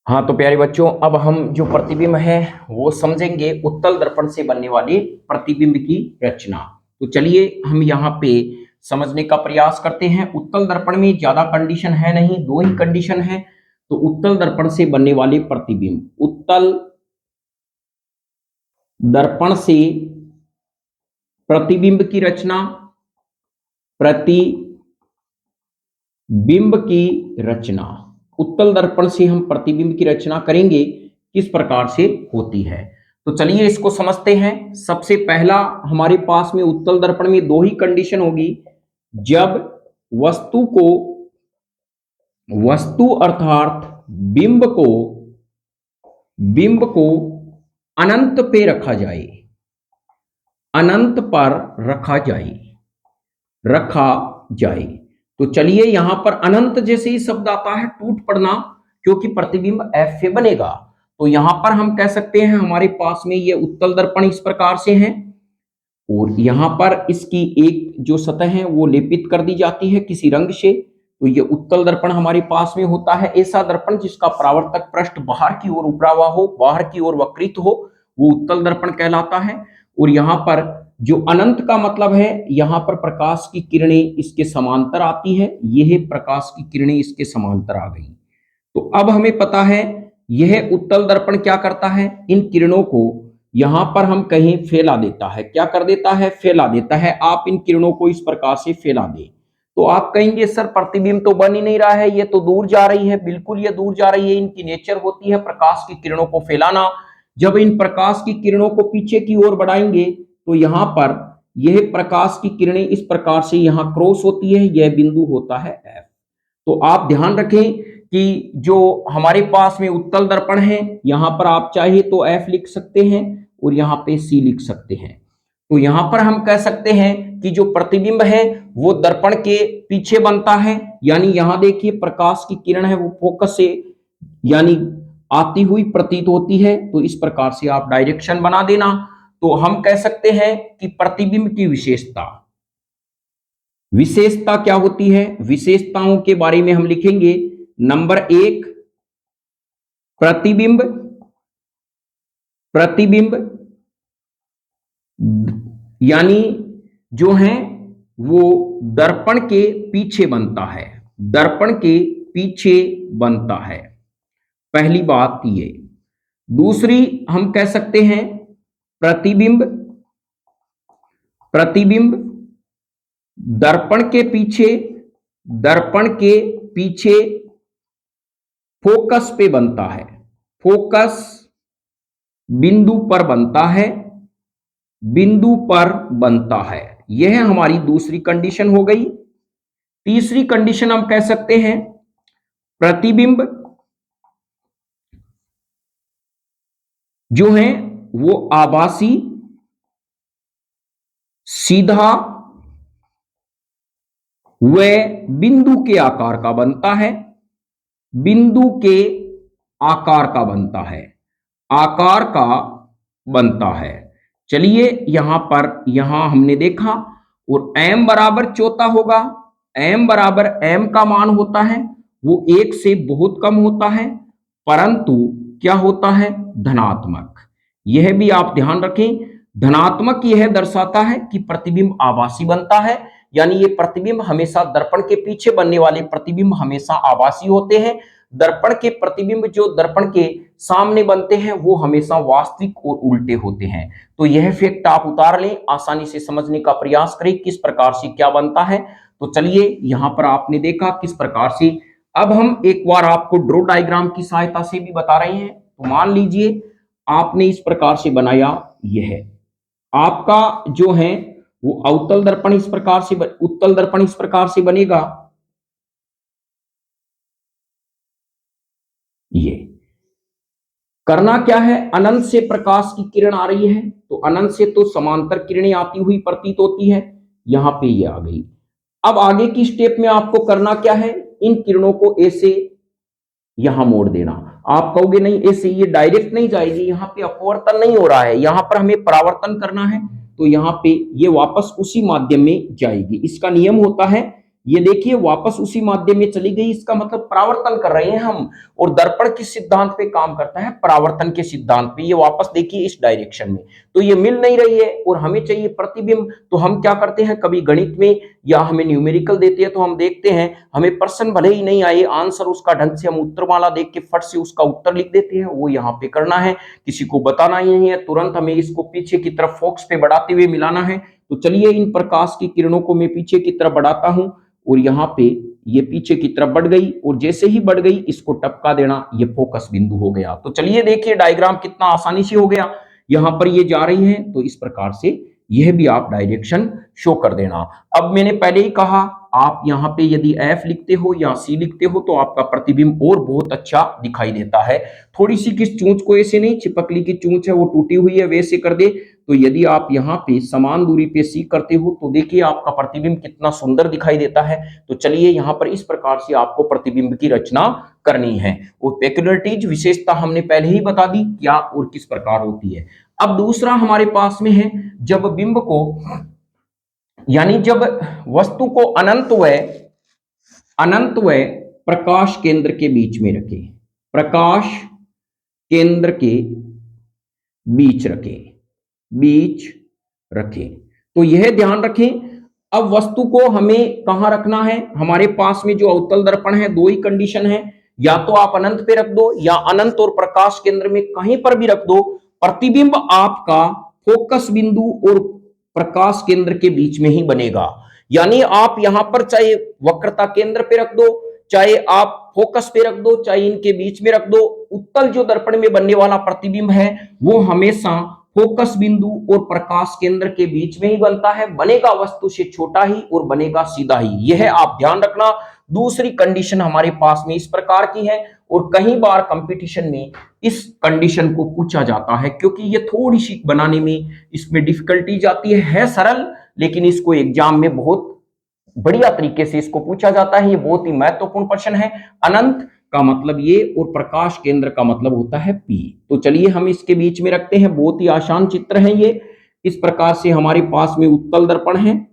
हाँ तो प्यारे बच्चों, अब हम जो प्रतिबिंब है वो समझेंगे उत्तल दर्पण से बनने वाले प्रतिबिंब की रचना। तो चलिए हम यहाँ पे समझने का प्रयास करते हैं। उत्तल दर्पण में ज्यादा कंडीशन है नहीं, दो ही कंडीशन है। तो उत्तल दर्पण से बनने वाले प्रतिबिंब, उत्तल दर्पण से प्रतिबिंब की रचना, प्रतिबिंब की रचना, उत्तल दर्पण से हम प्रतिबिंब की रचना करेंगे, किस प्रकार से होती है। तो चलिए इसको समझते हैं। सबसे पहला हमारे पास में उत्तल दर्पण में दो ही कंडीशन होगी। जब वस्तु अर्थात बिंब को अनंत पे रखा जाए, अनंत पर रखा जाए। तो चलिए यहां पर अनंत जैसे ही शब्द आता है टूट पड़ना, क्योंकि प्रतिबिंब एफ से बनेगा। तो यहां पर हम कह सकते हैं हमारे पास में ये उत्तल दर्पण इस प्रकार से है, और यहां पर इसकी एक जो सतह है वो लेपित कर दी जाती है किसी रंग से। तो ये उत्तल दर्पण हमारे पास में होता है। ऐसा दर्पण जिसका परावर्तक पृष्ठ बाहर की ओर उपरा हुआ हो, बाहर की ओर वक्रित हो, वो उत्तल दर्पण कहलाता है। और यहाँ पर जो अनंत का मतलब है, यहाँ पर प्रकाश की किरणें इसके समांतर आती है। यह प्रकाश की किरणें इसके समांतर आ गई। तो अब हमें पता है यह उत्तल दर्पण क्या करता है, इन किरणों को यहां पर हम कहीं फैला देता है। क्या कर देता है? फैला देता है। आप इन किरणों को इस प्रकार से फैला दें तो आप कहेंगे सर प्रतिबिंब तो बन ही नहीं रहा है, ये तो दूर जा रही है। बिल्कुल ये दूर जा रही है, इनकी नेचर होती है प्रकाश की किरणों को फैलाना। जब इन प्रकाश की किरणों को पीछे की ओर बढ़ाएंगे तो यहां पर यह प्रकाश की किरणें इस प्रकार से यहां क्रॉस होती है, यह बिंदु होता है एफ। तो आप ध्यान रखें कि जो हमारे पास में उत्तल दर्पण है, यहां पर आप चाहे तो एफ लिख सकते हैं और यहाँ पे सी लिख सकते हैं। तो यहां पर हम कह सकते हैं कि जो प्रतिबिंब है वो दर्पण के पीछे बनता है। यानी यहां देखिए प्रकाश की किरण है वो फोकस से यानी आती हुई प्रतीत होती है। तो इस प्रकार से आप डायरेक्शन बना देना। तो हम कह सकते हैं कि प्रतिबिंब की विशेषता क्या होती है। विशेषताओं के बारे में हम लिखेंगे। नंबर एक, प्रतिबिंब यानी जो है वो दर्पण के पीछे बनता है, दर्पण के पीछे बनता है। पहली बात ये। दूसरी हम कह सकते हैं प्रतिबिंब दर्पण के पीछे फोकस पे बनता है, फोकस बिंदु पर बनता है। यह हमारी दूसरी कंडीशन हो गई। तीसरी कंडीशन हम कह सकते हैं प्रतिबिंब जो है वो आभासी सीधा व बिंदु के आकार का बनता है, बिंदु के आकार का बनता है। चलिए यहां पर हमने देखा और m बराबर चौथा होगा। m बराबर m का मान होता है वो 1 से बहुत कम होता है, परंतु क्या होता है? धनात्मक। यह भी आप ध्यान रखें। धनात्मक यह दर्शाता है कि प्रतिबिंब आभासी बनता है। यानी ये प्रतिबिंब हमेशा दर्पण के पीछे बनने वाले प्रतिबिंब हमेशा आभासी होते हैं। दर्पण के प्रतिबिंब जो दर्पण के सामने बनते हैं वो हमेशा वास्तविक और उल्टे होते हैं। तो यह फैक्ट आप उतार लें, आसानी से समझने का प्रयास करें किस प्रकार से क्या बनता है। तो चलिए यहां पर आपने देखा किस प्रकार से। अब हम एक बार आपको ड्रॉ डायग्राम की सहायता से भी बता रहे हैं। तो मान लीजिए आपने इस प्रकार से बनाया, यह आपका जो है वो उत्तल दर्पण इस प्रकार से बनेगा। ये करना क्या है, अनंत से प्रकाश की किरण आ रही है तो अनंत से तो समांतर किरणें आती हुई प्रतीत होती है। यहां पे ये आ गई। अब आगे की स्टेप में आपको करना क्या है, इन किरणों को ऐसे यहां मोड़ देना। आप कहोगे नहीं ऐसे ये डायरेक्ट नहीं जाएगी, यहां पे अपवर्तन नहीं हो रहा है, यहां पर हमें परावर्तन करना है। तो यहां पे ये वापस उसी माध्यम में जाएगी। इसका नियम होता है ये देखिए वापस उसी माध्यम में चली गई, इसका मतलब परावर्तन कर रहे हैं हम। और दर्पण किस सिद्धांत पे काम करता है? परावर्तन के सिद्धांत पे। ये वापस देखिए इस डायरेक्शन में, तो ये मिल नहीं रही है और हमें चाहिए प्रतिबिंब। तो हम क्या करते हैं, कभी गणित में या हमें न्यूमेरिकल देते हैं तो हम देखते हैं, हमें प्रश्न भले ही नहीं आए, आंसर उसका ढंग से हम उत्तरमाला देख के फट से उसका उत्तर लिख देते हैं। वो यहाँ पे करना है, किसी को बताना ही नहीं है, तुरंत हमें इसको पीछे की तरफ फोकस पे बढ़ाते हुए मिलाना है। तो चलिए इन प्रकाश की किरणों को मैं पीछे की तरफ बढ़ाता हूं और यहाँ पे ये पीछे की तरफ बढ़ गई, और जैसे ही बढ़ गई इसको टपका देना, ये फोकस बिंदु हो गया। तो चलिए देखिए डायग्राम कितना आसानी से हो गया। यहां पर ये जा रही है तो इस प्रकार से यह भी आप डायरेक्शन शो कर देना। अब मैंने पहले ही कहा, आप यहाँ पे यदि एफ लिखते हो या सी लिखते हो तो आपका प्रतिबिंब और बहुत अच्छा दिखाई देता है। थोड़ी सी किस चूंच को ऐसे नहीं, चिपकली की चूंच है वो टूटी हुई है, वैसे कर दे। तो यदि आप यहाँ पे समान दूरी पे सी करते हो तो देखिए आपका प्रतिबिंब कितना सुंदर दिखाई देता है। तो चलिए यहाँ पर इस प्रकार से आपको प्रतिबिंब की रचना करनी है। और पेक्युलरिटीज, विशेषता हमने पहले ही बता दी क्या और किस प्रकार होती है। अब दूसरा हमारे पास में है, जब बिंब को, यानी जब वस्तु को अनंत व प्रकाश केंद्र के बीच में रखें, प्रकाश केंद्र के बीच रखें। तो यह ध्यान रखें, अब वस्तु को हमें कहां रखना है, हमारे पास में जो अवतल दर्पण है, दो ही कंडीशन है, या तो आप अनंत पे रख दो या अनंत और प्रकाश केंद्र में कहीं पर भी रख दो, प्रतिबिंब आपका फोकस बिंदु और प्रकाश केंद्र के बीच में ही बनेगा। यानी आप यहां पर चाहे वक्रता केंद्र पे रख दो, चाहे आप फोकस पे रख दो, चाहे इनके बीच में रख दो, उत्तल जो दर्पण में बनने वाला प्रतिबिंब है वो हमेशा फोकस बिंदु और प्रकाश केंद्र के बीच में ही बनता है, बनेगा वस्तु से छोटा ही और बनेगा सीधा ही, यह आप ध्यान रखना। दूसरी कंडीशन हमारे पास में इस प्रकार की है, और कई बार कंपटीशन में इस कंडीशन को पूछा जाता है, क्योंकि ये थोड़ी सी बनाने में इसमें डिफिकल्टी जाती है सरल, लेकिन इसको एग्जाम में बहुत बढ़िया तरीके से इसको पूछा जाता है। ये बहुत ही महत्वपूर्ण प्रश्न है। अनंत का मतलब ये और प्रकाश केंद्र का मतलब होता है पी। तो चलिए हम इसके बीच में रखते हैं, बहुत ही आसान चित्र है ये। इस प्रकार से हमारे पास में उत्तल दर्पण है,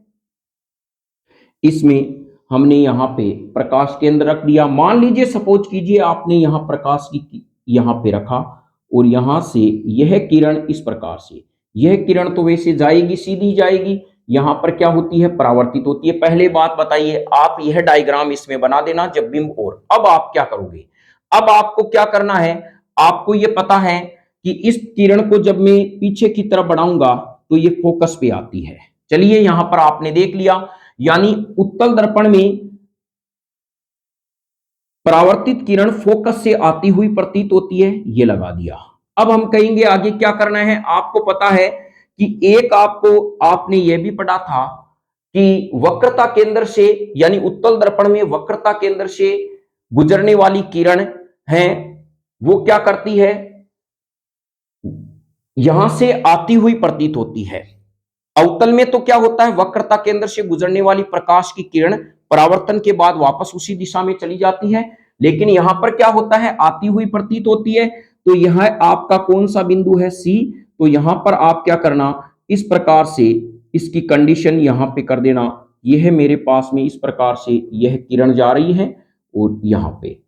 इसमें हमने यहाँ पे प्रकाश केंद्र रख दिया। मान लीजिए, सपोज कीजिए आपने यहाँ प्रकाश की यहाँ पे रखा, और यहां से यह किरण इस प्रकार से, यह किरण तो वैसे जाएगी, सीधी जाएगी, यहां पर क्या होती है, परावर्तित होती है। पहले बात बताइए, आप यह डायग्राम इसमें बना देना जब बिंब। और अब आप क्या करोगे, अब आपको क्या करना है, आपको यह पता है कि इस किरण को जब मैं पीछे की तरफ बढ़ाऊंगा तो ये फोकस पे आती है। चलिए यहां पर आपने देख लिया, यानी उत्तल दर्पण में परावर्तित किरण फोकस से आती हुई प्रतीत होती है, ये लगा दिया। अब हम कहेंगे आगे क्या करना है। आपको पता है कि एक आपने यह भी पढ़ा था कि वक्रता केंद्र से, यानी उत्तल दर्पण में वक्रता केंद्र से गुजरने वाली किरण है, वो क्या करती है, यहां से आती हुई प्रतीत होती है। अवतल में तो क्या होता है, वक्रता केंद्र से गुजरने वाली प्रकाश की किरण परावर्तन के बाद वापस उसी दिशा में चली जाती है, लेकिन यहां पर क्या होता है, आती हुई प्रतीत होती है। तो यह आपका कौन सा बिंदु है, सी। तो यहां पर आप क्या करना, इस प्रकार से इसकी कंडीशन यहां पे कर देना, यह मेरे पास में इस प्रकार से यह किरण जा रही है, और यहां पे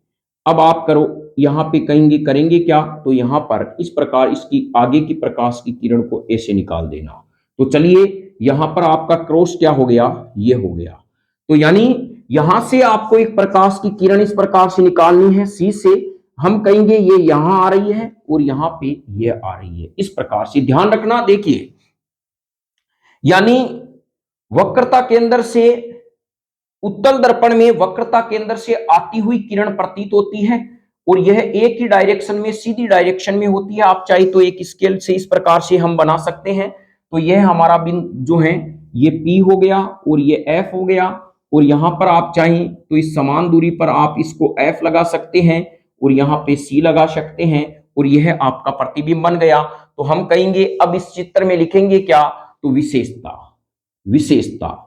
अब आप करो, यहां पे कहेंगे करेंगे क्या, तो यहां पर इस प्रकार इसकी आगे की प्रकाश की किरण को ऐसे निकाल देना। तो चलिए यहां पर आपका क्रॉस क्या हो गया, ये हो गया। तो यानी यहां से आपको एक प्रकाश की किरण इस प्रकार से निकालनी है, सी से हम कहेंगे ये यहां आ रही है और यहां पे ये आ रही है, इस प्रकार से ध्यान रखना। देखिए, यानी वक्रता केंद्र से, उत्तल दर्पण में वक्रता केंद्र से आती हुई किरण प्रतीत होती है, और यह एक ही डायरेक्शन में, सीधी डायरेक्शन में होती है। आप चाहे तो एक स्केल से इस प्रकार से हम बना सकते हैं। तो यह हमारा बिंदु जो है ये P हो गया और ये F हो गया, और यहां पर आप चाहें तो इस समान दूरी पर आप इसको F लगा सकते हैं और यहाँ पे C लगा सकते हैं, और यह आपका प्रतिबिंब बन गया। तो हम कहेंगे, अब इस चित्र में लिखेंगे क्या, तो विशेषता। विशेषता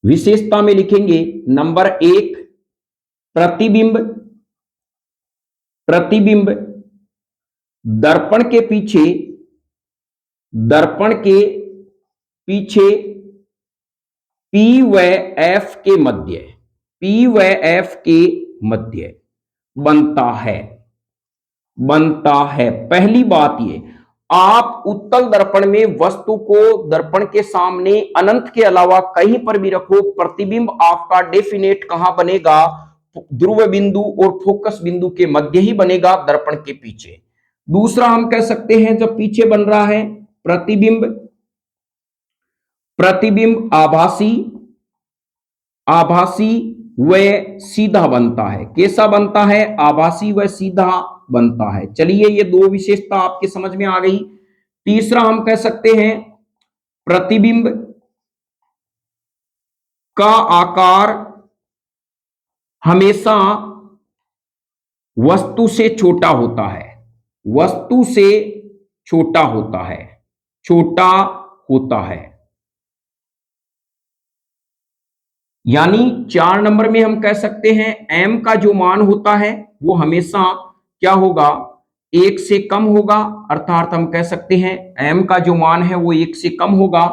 विशेषता में लिखेंगे नंबर 1, प्रतिबिंब। प्रतिबिंब दर्पण के पीछे, दर्पण के पीछे पी व एफ के मध्य, पी व एफ के मध्य बनता है। पहली बात ये, आप उत्तल दर्पण में वस्तु को दर्पण के सामने अनंत के अलावा कहीं पर भी रखो, प्रतिबिंब आपका डेफिनेट कहां बनेगा, ध्रुव बिंदु और फोकस बिंदु के मध्य ही बनेगा, दर्पण के पीछे। दूसरा हम कह सकते हैं जब पीछे बन रहा है प्रतिबिंब, प्रतिबिंब आभासी व सीधा बनता है। कैसा बनता है? आभासी व सीधा बनता है। चलिए ये दो विशेषता आपके समझ में आ गई। तीसरा हम कह सकते हैं प्रतिबिंब का आकार हमेशा वस्तु से छोटा होता है, वस्तु से छोटा होता है, छोटा होता है। यानी 4 नंबर में हम कह सकते हैं m का जो मान होता है वो हमेशा क्या होगा, 1 से कम होगा। अर्थात हम कह सकते हैं m का जो मान है वो 1 से कम होगा,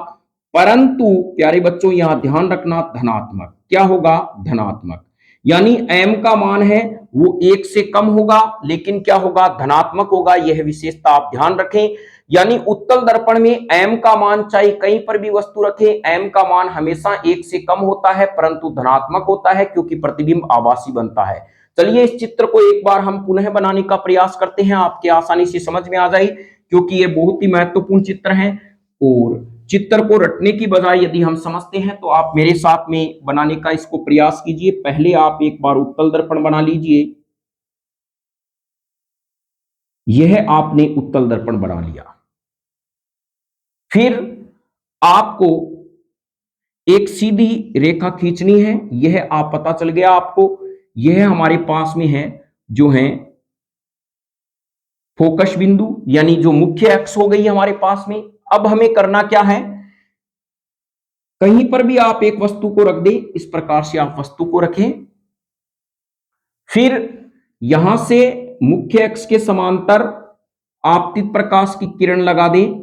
परंतु प्यारे बच्चों यहां ध्यान रखना धनात्मक। क्या होगा? धनात्मक। यानी m का मान है वो 1 से कम होगा, लेकिन क्या होगा? धनात्मक होगा। यह विशेषता आप ध्यान रखें। यानी उत्तल दर्पण में m का मान चाहे कहीं पर भी वस्तु रखें, m का मान हमेशा 1 से कम होता है, परंतु धनात्मक होता है, क्योंकि प्रतिबिंब आभासी बनता है। चलिए इस चित्र को एक बार हम पुनः बनाने का प्रयास करते हैं, आपके आसानी से समझ में आ जाए, क्योंकि ये बहुत ही महत्वपूर्ण चित्र है। और चित्र को रटने की बजाय यदि हम समझते हैं तो आप मेरे साथ में बनाने का इसको प्रयास कीजिए। पहले आप एक बार उत्तल दर्पण बना लीजिए। यह आपने उत्तल दर्पण बना लिया। फिर आपको एक सीधी रेखा खींचनी है। यह आप पता चल गया आपको, यह हमारे पास में है जो है फोकस बिंदु, यानी जो मुख्य अक्ष हो गई हमारे पास में। अब हमें करना क्या है, कहीं पर भी आप एक वस्तु को रख दें, इस प्रकार से आप वस्तु को रखें। फिर यहां से मुख्य अक्ष के समांतर आपतित प्रकाश की किरण लगा दें।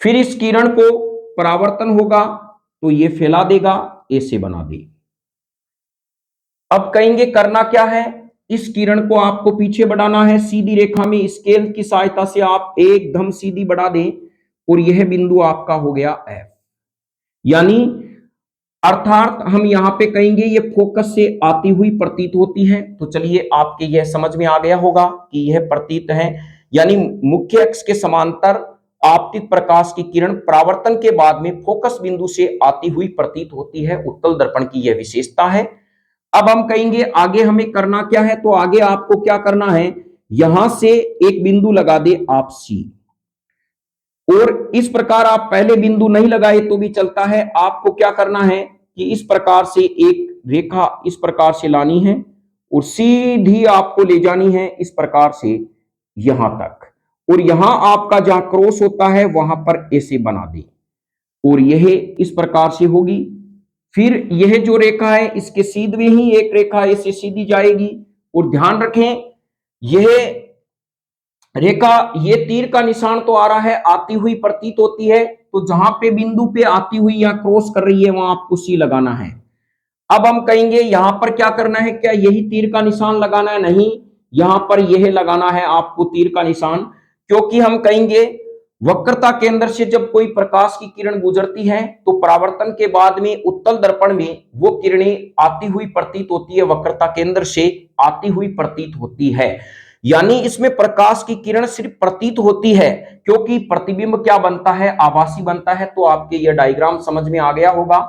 फिर इस किरण को परावर्तन होगा तो ये फैला देगा, ऐसे बना दे। अब कहेंगे करना क्या है, इस किरण को आपको पीछे बढ़ाना है सीधी रेखा में। स्केल की सहायता से आप एकदम सीधी बढ़ा दें और यह बिंदु आपका हो गया F। यानी अर्थात हम यहां पे कहेंगे ये फोकस से आती हुई प्रतीत होती है। तो चलिए आपके यह समझ में आ गया होगा कि यह प्रतीत है, यानी मुख्य अक्ष के समांतर आपतित प्रकाश की किरण परावर्तन के बाद में फोकस बिंदु से आती हुई प्रतीत होती है। उत्तल दर्पण की यह विशेषता है। अब हम कहेंगे आगे हमें करना क्या है, तो आगे आपको क्या करना है, यहां से एक बिंदु लगा दे आप C। और इस प्रकार आप पहले बिंदु नहीं लगाए तो भी चलता है। आपको क्या करना है कि इस प्रकार से एक रेखा इस प्रकार से लानी है और सीधी आपको ले जानी है इस प्रकार से यहां तक, और यहां आपका जहां क्रॉस होता है वहां पर ऐसे बना दे, और यह इस प्रकार से होगी। फिर यह जो रेखा है इसके सीधे ही एक रेखा ऐसे सीधी जाएगी, और ध्यान रखें यह रेखा, ये तीर का निशान तो आ रहा है, आती हुई प्रतीत होती है। तो जहां पे बिंदु पे आती हुई या क्रॉस कर रही है वहां आपको C लगाना है। अब हम कहेंगे यहां पर क्या करना है, क्या यही तीर का निशान लगाना है? नहीं, यहां पर यह लगाना है आपको तीर का निशान, क्योंकि हम कहेंगे वक्रता केंद्र से जब कोई प्रकाश की किरण गुजरती है तो परावर्तन के बाद में उत्तल दर्पण में वो किरणें आती हुई प्रतीत होती है, वक्रता केंद्र से आती हुई प्रतीत होती है। यानी इसमें प्रकाश की किरण सिर्फ प्रतीत होती है, क्योंकि प्रतिबिंब क्या बनता है, आभासी बनता है। तो आपके यह डायग्राम समझ में आ गया होगा।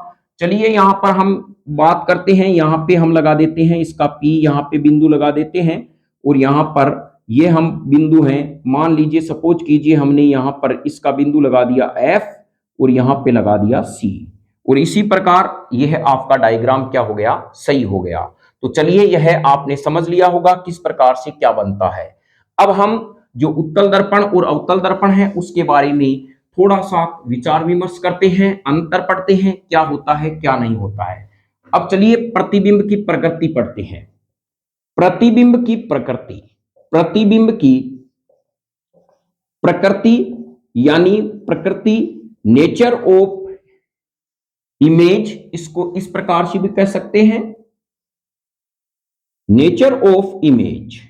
चलिए यहां पर हम बात करते हैं, यहां पे हम लगा देते हैं इसका P, यहां पे बिंदु लगा देते हैं, और यहां पर ये हम बिंदु हैं, मान लीजिए सपोज कीजिए हमने यहां पर इसका बिंदु लगा दिया F और यहां पे लगा दिया C, और इसी प्रकार यह आपका डायग्राम क्या हो गया, सही हो गया। तो चलिए यह आपने समझ लिया होगा किस प्रकार से क्या बनता है। अब हम जो उत्तल दर्पण और अवतल दर्पण है उसके बारे में थोड़ा सा विचार विमर्श करते हैं, अंतर पढ़ते हैं, क्या होता है क्या नहीं होता है। अब चलिए प्रतिबिंब की प्रकृति पढ़ते हैं। प्रतिबिंब की प्रकृति, प्रतिबिंब की प्रकृति यानी प्रकृति, नेचर ऑफ इमेज, इसको इस प्रकार से भी कह सकते हैं, नेचर ऑफ इमेज,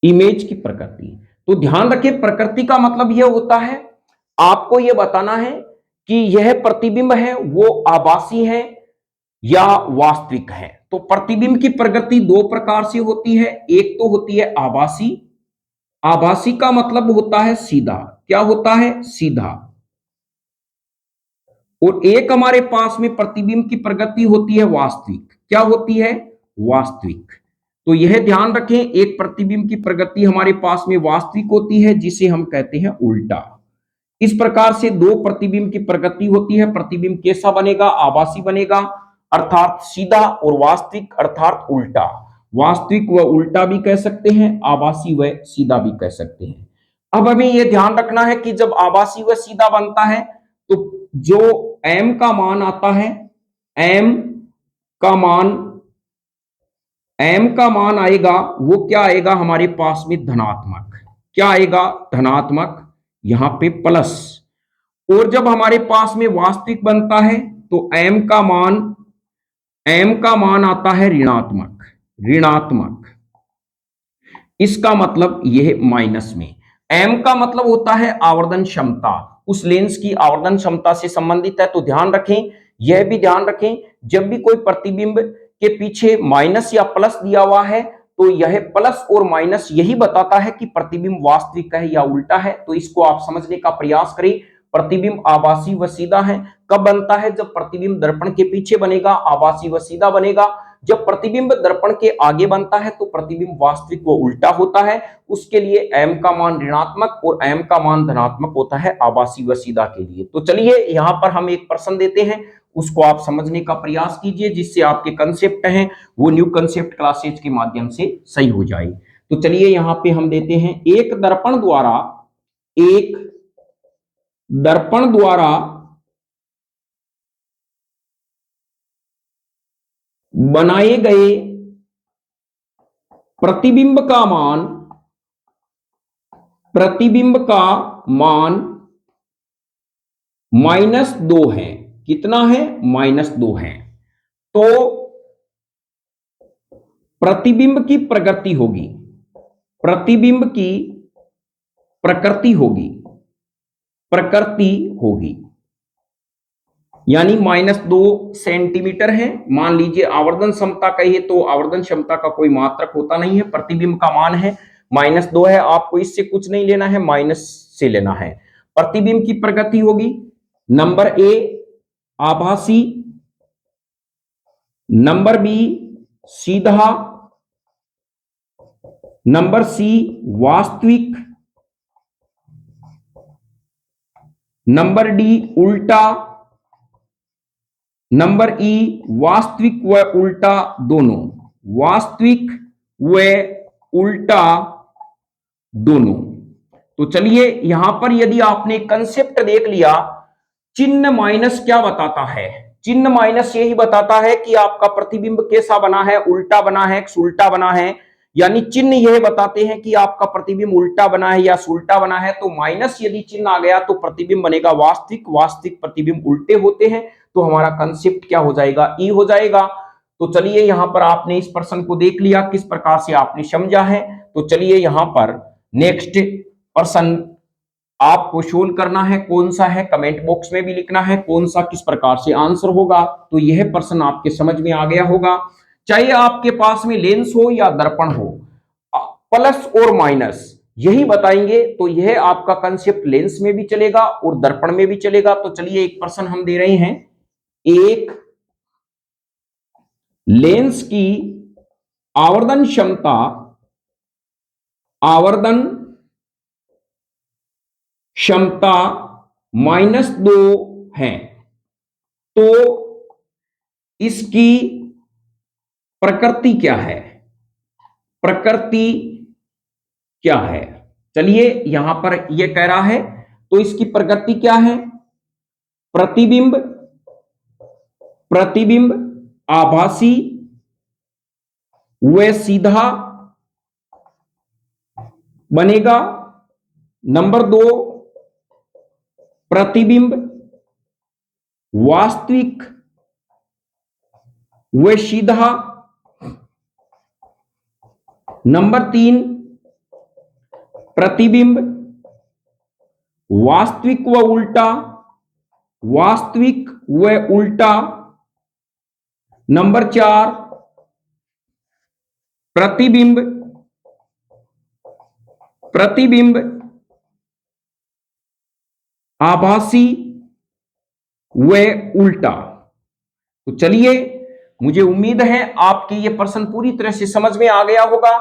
इमेज की प्रकृति। तो ध्यान रखें, प्रकृति का मतलब यह होता है, आपको यह बताना है कि यह प्रतिबिंब है वो आभासी है या वास्तविक है। तो प्रतिबिंब की प्रकृति दो प्रकार से होती है, एक तो होती है आभासी, आभासी का मतलब होता है सीधा, क्या होता है, सीधा। और एक हमारे पास में प्रतिबिंब की प्रकृति होती है वास्तविक, क्या होती है, वास्तविक। तो यह ध्यान रखें, एक प्रतिबिंब की प्रकृति हमारे पास में वास्तविक होती है जिसे हम कहते हैं उल्टा। इस प्रकार से दो प्रतिबिंब की प्रकृति होती है, प्रतिबिंब कैसा बनेगा, आभासी बनेगा अर्थात सीधा, और वास्तविक अर्थात उल्टा। वास्तविक व उल्टा भी कह सकते हैं, आभासी व सीधा भी कह सकते हैं। अब हमें यह ध्यान रखना है कि जब आभासी व सीधा बनता है तो जो m का मान आता है, m का मान, m का मान आएगा वो क्या आएगा हमारे पास में, धनात्मक, क्या आएगा, धनात्मक, यहां पे प्लस। और जब हमारे पास में वास्तविक बनता है तो m का मान आता है ऋणात्मक, ऋणात्मक। इसका मतलब यह माइनस में, m का मतलब होता है आवर्धन क्षमता, उस लेंस की आवर्धन क्षमता से संबंधित है। तो ध्यान रखें, यह भी ध्यान रखें, जब भी कोई प्रतिबिंब के पीछे माइनस या प्लस दिया हुआ है तो यह प्लस और माइनस यही बताता है कि प्रतिबिंब वास्तविक है या उल्टा है। तो इसको आप समझने का प्रयास करें। प्रतिबिंब आभासी व सीधा है, कब बनता है, जब प्रतिबिंब दर्पण के पीछे बनेगा आभासी व सीधा बनेगा। जब प्रतिबिंब दर्पण के आगे बनता है तो प्रतिबिंब वास्तविक व उल्टा होता है। उसके लिए m का मान ऋणात्मक और m का मान धनात्मक होता है आभासी व सीधा के लिए। तो चलिए यहां पर हम एक प्रश्न देते हैं, उसको आप समझने का प्रयास कीजिए जिससे आपके कंसेप्ट हैं वो न्यू कंसेप्ट क्लासेज के माध्यम से सही हो जाए। तो चलिए यहां पे हम देते हैं, एक दर्पण द्वारा, एक दर्पण द्वारा बनाए गए प्रतिबिंब का मान, प्रतिबिंब का मान -2 है, कितना है, -2 है। तो प्रतिबिंब की प्रकृति होगी, प्रतिबिंब की प्रकृति होगी, प्रकृति होगी, यानी -2 सेंटीमीटर है। मान लीजिए आवर्धन क्षमता कहिए तो आवर्धन क्षमता का कोई मात्रक होता नहीं है, प्रतिबिंब का मान है -2 है, आपको इससे कुछ नहीं लेना है, माइनस से लेना है। प्रतिबिंब की प्रकृति होगी, नंबर ए आभासी, नंबर बी सीधा, नंबर सी वास्तविक, नंबर डी उल्टा, नंबर ई वास्तविक व उल्टा दोनों, वास्तविक व उल्टा दोनों। तो चलिए यहां पर यदि आपने कंसेप्ट देख लिया, चिन्ह माइनस क्या बताता है, चिन्ह माइनस यही बताता है कि आपका प्रतिबिंब कैसा बना है, उल्टा बना है, उल्टा बना है। यानी चिन्ह यह बताते हैं कि आपका प्रतिबिंब उल्टा बना है या उल्टा बना है। तो माइनस यदि चिन्ह आ गया तो प्रतिबिंब बनेगा वास्तविक, वास्तविक प्रतिबिंब उल्टे होते हैं। तो हमारा कंसेप्ट क्या हो जाएगा, ई हो जाएगा। तो चलिए यहां पर आपने इस प्रश्न को देख लिया, किस प्रकार से आपने समझा है। तो चलिए यहां पर नेक्स्ट प्रश्न आपको सोल्व करना है, कौन सा है कमेंट बॉक्स में भी लिखना है, कौन सा किस प्रकार से आंसर होगा। तो यह प्रश्न आपके समझ में आ गया होगा। चाहे आपके पास में लेंस हो या दर्पण हो, प्लस और माइनस यही बताएंगे। तो यह आपका कंसेप्ट लेंस में भी चलेगा और दर्पण में भी चलेगा। तो चलिए एक प्रश्न हम दे रहे हैं, एक लेंस की आवर्धन क्षमता, आवर्धन क्षमता -2 है, तो इसकी प्रकृति क्या है, प्रकृति क्या है। चलिए यहां पर यह कह रहा है, तो इसकी प्रकृति क्या है, प्रतिबिंब, प्रतिबिंब आभासी व सीधा बनेगा। नंबर 2 प्रतिबिंब वास्तविक व सीधा। नंबर 3 प्रतिबिंब, वास्तविक व उल्टा, वास्तविक व उल्टा। नंबर 4 प्रतिबिंब, प्रतिबिंब आभासी व उल्टा। तो चलिए, मुझे उम्मीद है आपके ये प्रश्न पूरी तरह से समझ में आ गया होगा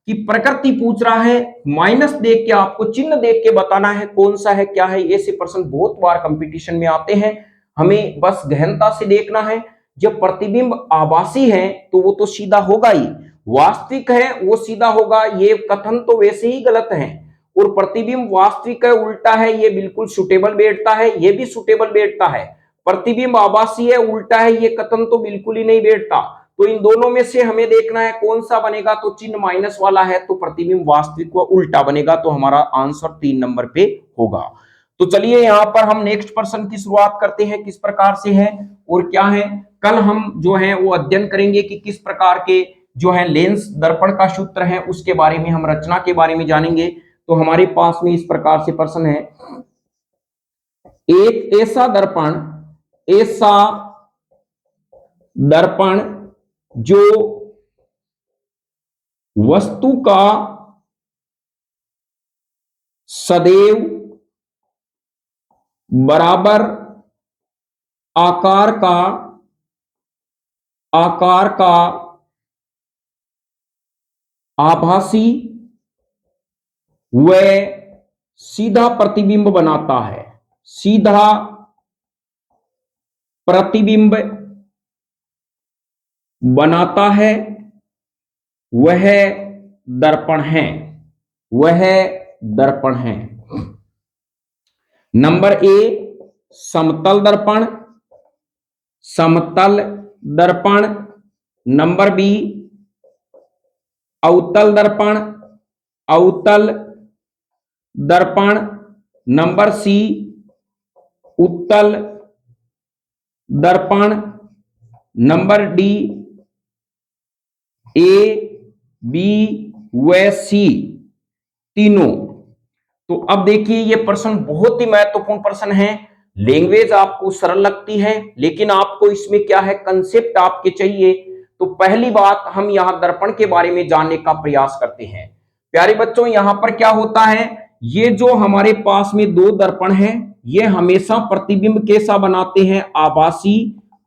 कि प्रकृति पूछ रहा है, माइनस देख के आपको चिन्ह देख के बताना है कौन सा है क्या है। ऐसे प्रश्न बहुत बार कंपटीशन में आते हैं, हमें बस गहनता से देखना है। जब प्रतिबिंब आभासी है तो वो तो सीधा होगा ही, वास्तविक है वो सीधा होगा, ये कथन तो वैसे ही गलत है। और प्रतिबिंब वास्तविक है उल्टा है, ये बिल्कुल सुटेबल बैठता है, ये भी सुटेबल बैठता है। प्रतिबिंब आभासी है उल्टा है, ये कथन तो बिल्कुल ही नहीं बैठता। तो इन दोनों में से हमें देखना है कौन सा बनेगा। तो चिन्ह माइनस वाला है तो प्रतिबिंब वास्तविक व उल्टा बनेगा, तो हमारा आंसर 3 नंबर पे होगा। तो चलिए यहां पर हम नेक्स्ट प्रश्न की शुरुआत करते हैं, किस प्रकार से है और क्या है। कल हम जो है वो अध्ययन करेंगे कि किस प्रकार के जो है लेंस दर्पण का सूत्र है, उसके बारे में हम रचना के बारे में जानेंगे। तो हमारे पास में इस प्रकार से प्रश्न है, एक ऐसा दर्पण, ऐसा दर्पण जो वस्तु का सदैव बराबर आकार का आभासी व सीधा प्रतिबिंब बनाता है, सीधा प्रतिबिंब बनाता है, वह दर्पण है, वह दर्पण है। नंबर ए समतल दर्पण, समतल दर्पण। नंबर बी अवतल दर्पण, अवतल दर्पण। नंबर सी उत्तल दर्पण। नंबर डी ए बी व सी तीनों। तो अब देखिए ये प्रश्न बहुत ही महत्वपूर्ण प्रश्न है। लैंग्वेज आपको सरल लगती है, लेकिन आपको इसमें क्या है कंसेप्ट आपके चाहिए। तो पहली बात हम यहां दर्पण के बारे में जानने का प्रयास करते हैं। प्यारे बच्चों, यहां पर क्या होता है, ये जो हमारे पास में दो दर्पण हैं, ये हमेशा प्रतिबिंब कैसा बनाते हैं, आभासी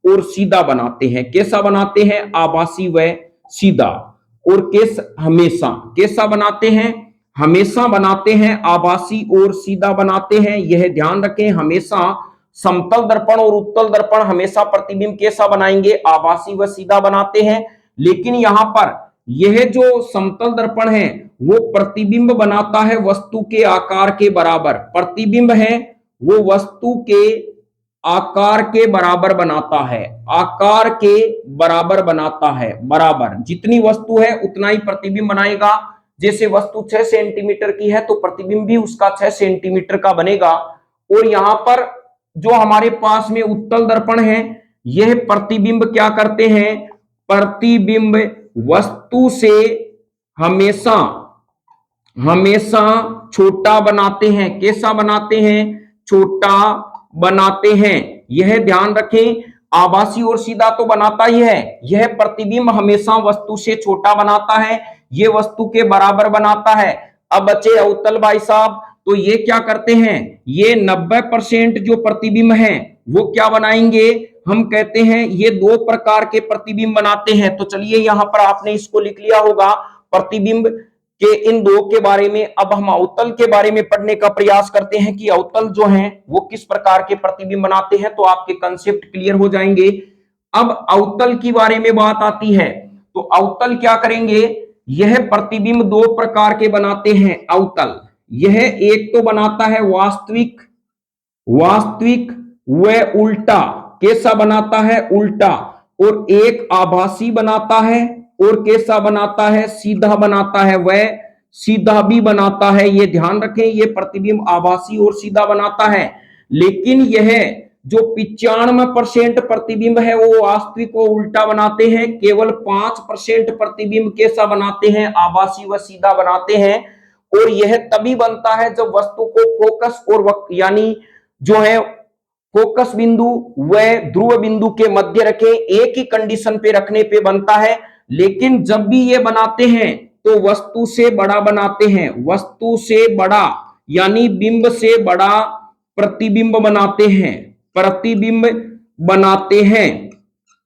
और सीधा बनाते हैं। कैसा बनाते हैं, आभासी व सीधा। और हमेशा कैसा बनाते हैं, हमेशा बनाते हैं आभासी और सीधा बनाते हैं। यह ध्यान रखें, हमेशा समतल दर्पण और उत्तल दर्पण हमेशा प्रतिबिंब कैसा बनाएंगे, आभासी व सीधा बनाते हैं। लेकिन यहां पर यह जो समतल दर्पण है वो प्रतिबिंब बनाता है वस्तु के आकार के बराबर। प्रतिबिंब है वो वस्तु के आकार के बराबर बनाता है, आकार के बराबर बनाता है। बराबर जितनी वस्तु है उतना ही प्रतिबिंब बनाएगा। जैसे वस्तु 6 सेंटीमीटर की है तो प्रतिबिंब भी उसका 6 सेंटीमीटर का बनेगा। और यहां पर जो हमारे पास में उत्तल दर्पण है, यह प्रतिबिंब क्या करते हैं, प्रतिबिंब वस्तु से हमेशा हमेशा छोटा बनाते हैं। कैसा बनाते हैं, छोटा बनाते हैं। यह ध्यान रखें, आभासी और सीधा तो बनाता ही है, यह प्रतिबिंब हमेशा वस्तु से छोटा बनाता है, ये वस्तु के बराबर बनाता है। अब बचे अवतल भाई साहब, तो ये क्या करते हैं, ये 90% जो प्रतिबिंब है वो क्या बनाएंगे, हम कहते हैं ये दो प्रकार के प्रतिबिंब बनाते हैं। तो चलिए यहां पर आपने इसको लिख लिया होगा प्रतिबिंब के इन दो के बारे में। अब हम अवतल के बारे में पढ़ने का प्रयास करते हैं कि अवतल जो हैं वो किस प्रकार के प्रतिबिंब बनाते हैं, तो आपके कंसेप्ट क्लियर हो जाएंगे। अब अवतल की बारे में बात आती है, तो अवतल क्या करेंगे, यह प्रतिबिंब दो प्रकार के बनाते हैं अवतल। यह एक तो बनाता है वास्तविक, वास्तविक व उल्टा। कैसा बनाता है, उल्टा। और एक आभासी बनाता है और कैसा बनाता है, सीधा बनाता है, वह सीधा भी बनाता है। ये ध्यान रखें, ये प्रतिबिंब आभासी और सीधा बनाता है। लेकिन यह जो 95% प्रतिबिंब है वो वास्तविक व उल्टा बनाते हैं, केवल 5% प्रतिबिंब कैसा बनाते हैं, आभासी व सीधा बनाते हैं। और यह तभी बनता है जब वस्तु को फोकस और यानी जो है फोकस बिंदु व ध्रुव बिंदु के मध्य रखें, एक ही कंडीशन पे रखने पे बनता है। लेकिन जब भी ये बनाते हैं तो वस्तु से बड़ा बनाते हैं, वस्तु से बड़ा यानी बिंब से बड़ा प्रतिबिंब बनाते हैं, प्रतिबिंब बनाते हैं।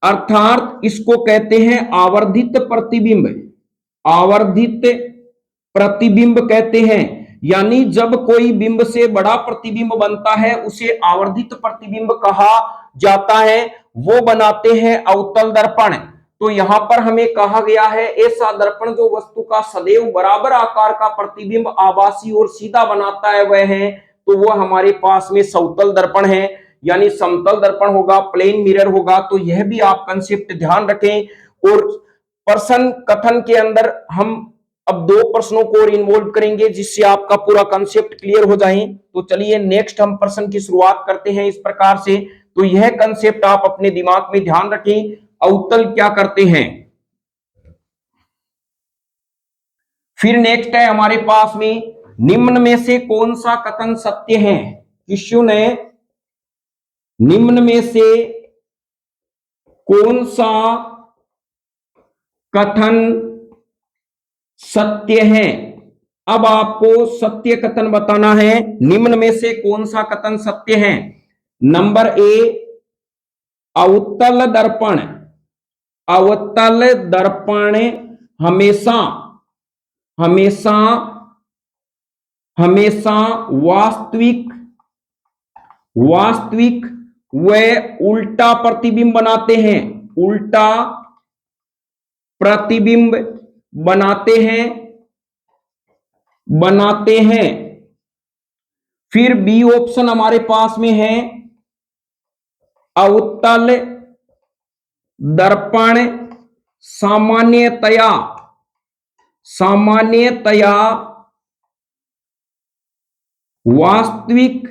अर्थात इसको कहते हैं आवर्धित प्रतिबिंब, आवर्धित प्रतिबिंब कहते हैं। यानी जब कोई बिंब से बड़ा प्रतिबिंब बनता है उसे आवर्धित प्रतिबिंब कहा जाता है। वो बनाते हैं अवतल दर्पण। तो यहां पर हमें कहा गया है ऐसा दर्पण जो वस्तु का सदैव बराबर आकार का प्रतिबिंब आभासी और सीधा बनाता है वह है, तो वो हमारे पास में समतल दर्पण है, यानी समतल दर्पण होगा, प्लेन मिरर होगा। तो यह भी आप कंसेप्ट ध्यान रखें। और प्रश्न कथन के अंदर हम अब 2 प्रश्नों को और इन्वॉल्व करेंगे जिससे आपका पूरा कंसेप्ट क्लियर हो जाए। तो चलिए नेक्स्ट हम प्रश्न की शुरुआत करते हैं इस प्रकार से। तो यह कंसेप्ट आप अपने दिमाग में ध्यान रखें, अवतल क्या करते हैं। फिर नेक्स्ट है हमारे पास में, निम्न में से कौन सा कथन सत्य है। किशु ने निम्न में से कौन सा कथन सत्य है। अब आपको सत्य कथन बताना है, निम्न में से कौन सा कथन सत्य है। नंबर ए, अवतल दर्पण, अवतल दर्पण हमेशा हमेशा हमेशा वास्तविक वास्तविक व उल्टा प्रतिबिंब बनाते हैं, उल्टा प्रतिबिंब बनाते हैं। फिर बी ऑप्शन हमारे पास में है, अवतल दर्पण सामान्यतया वास्तविक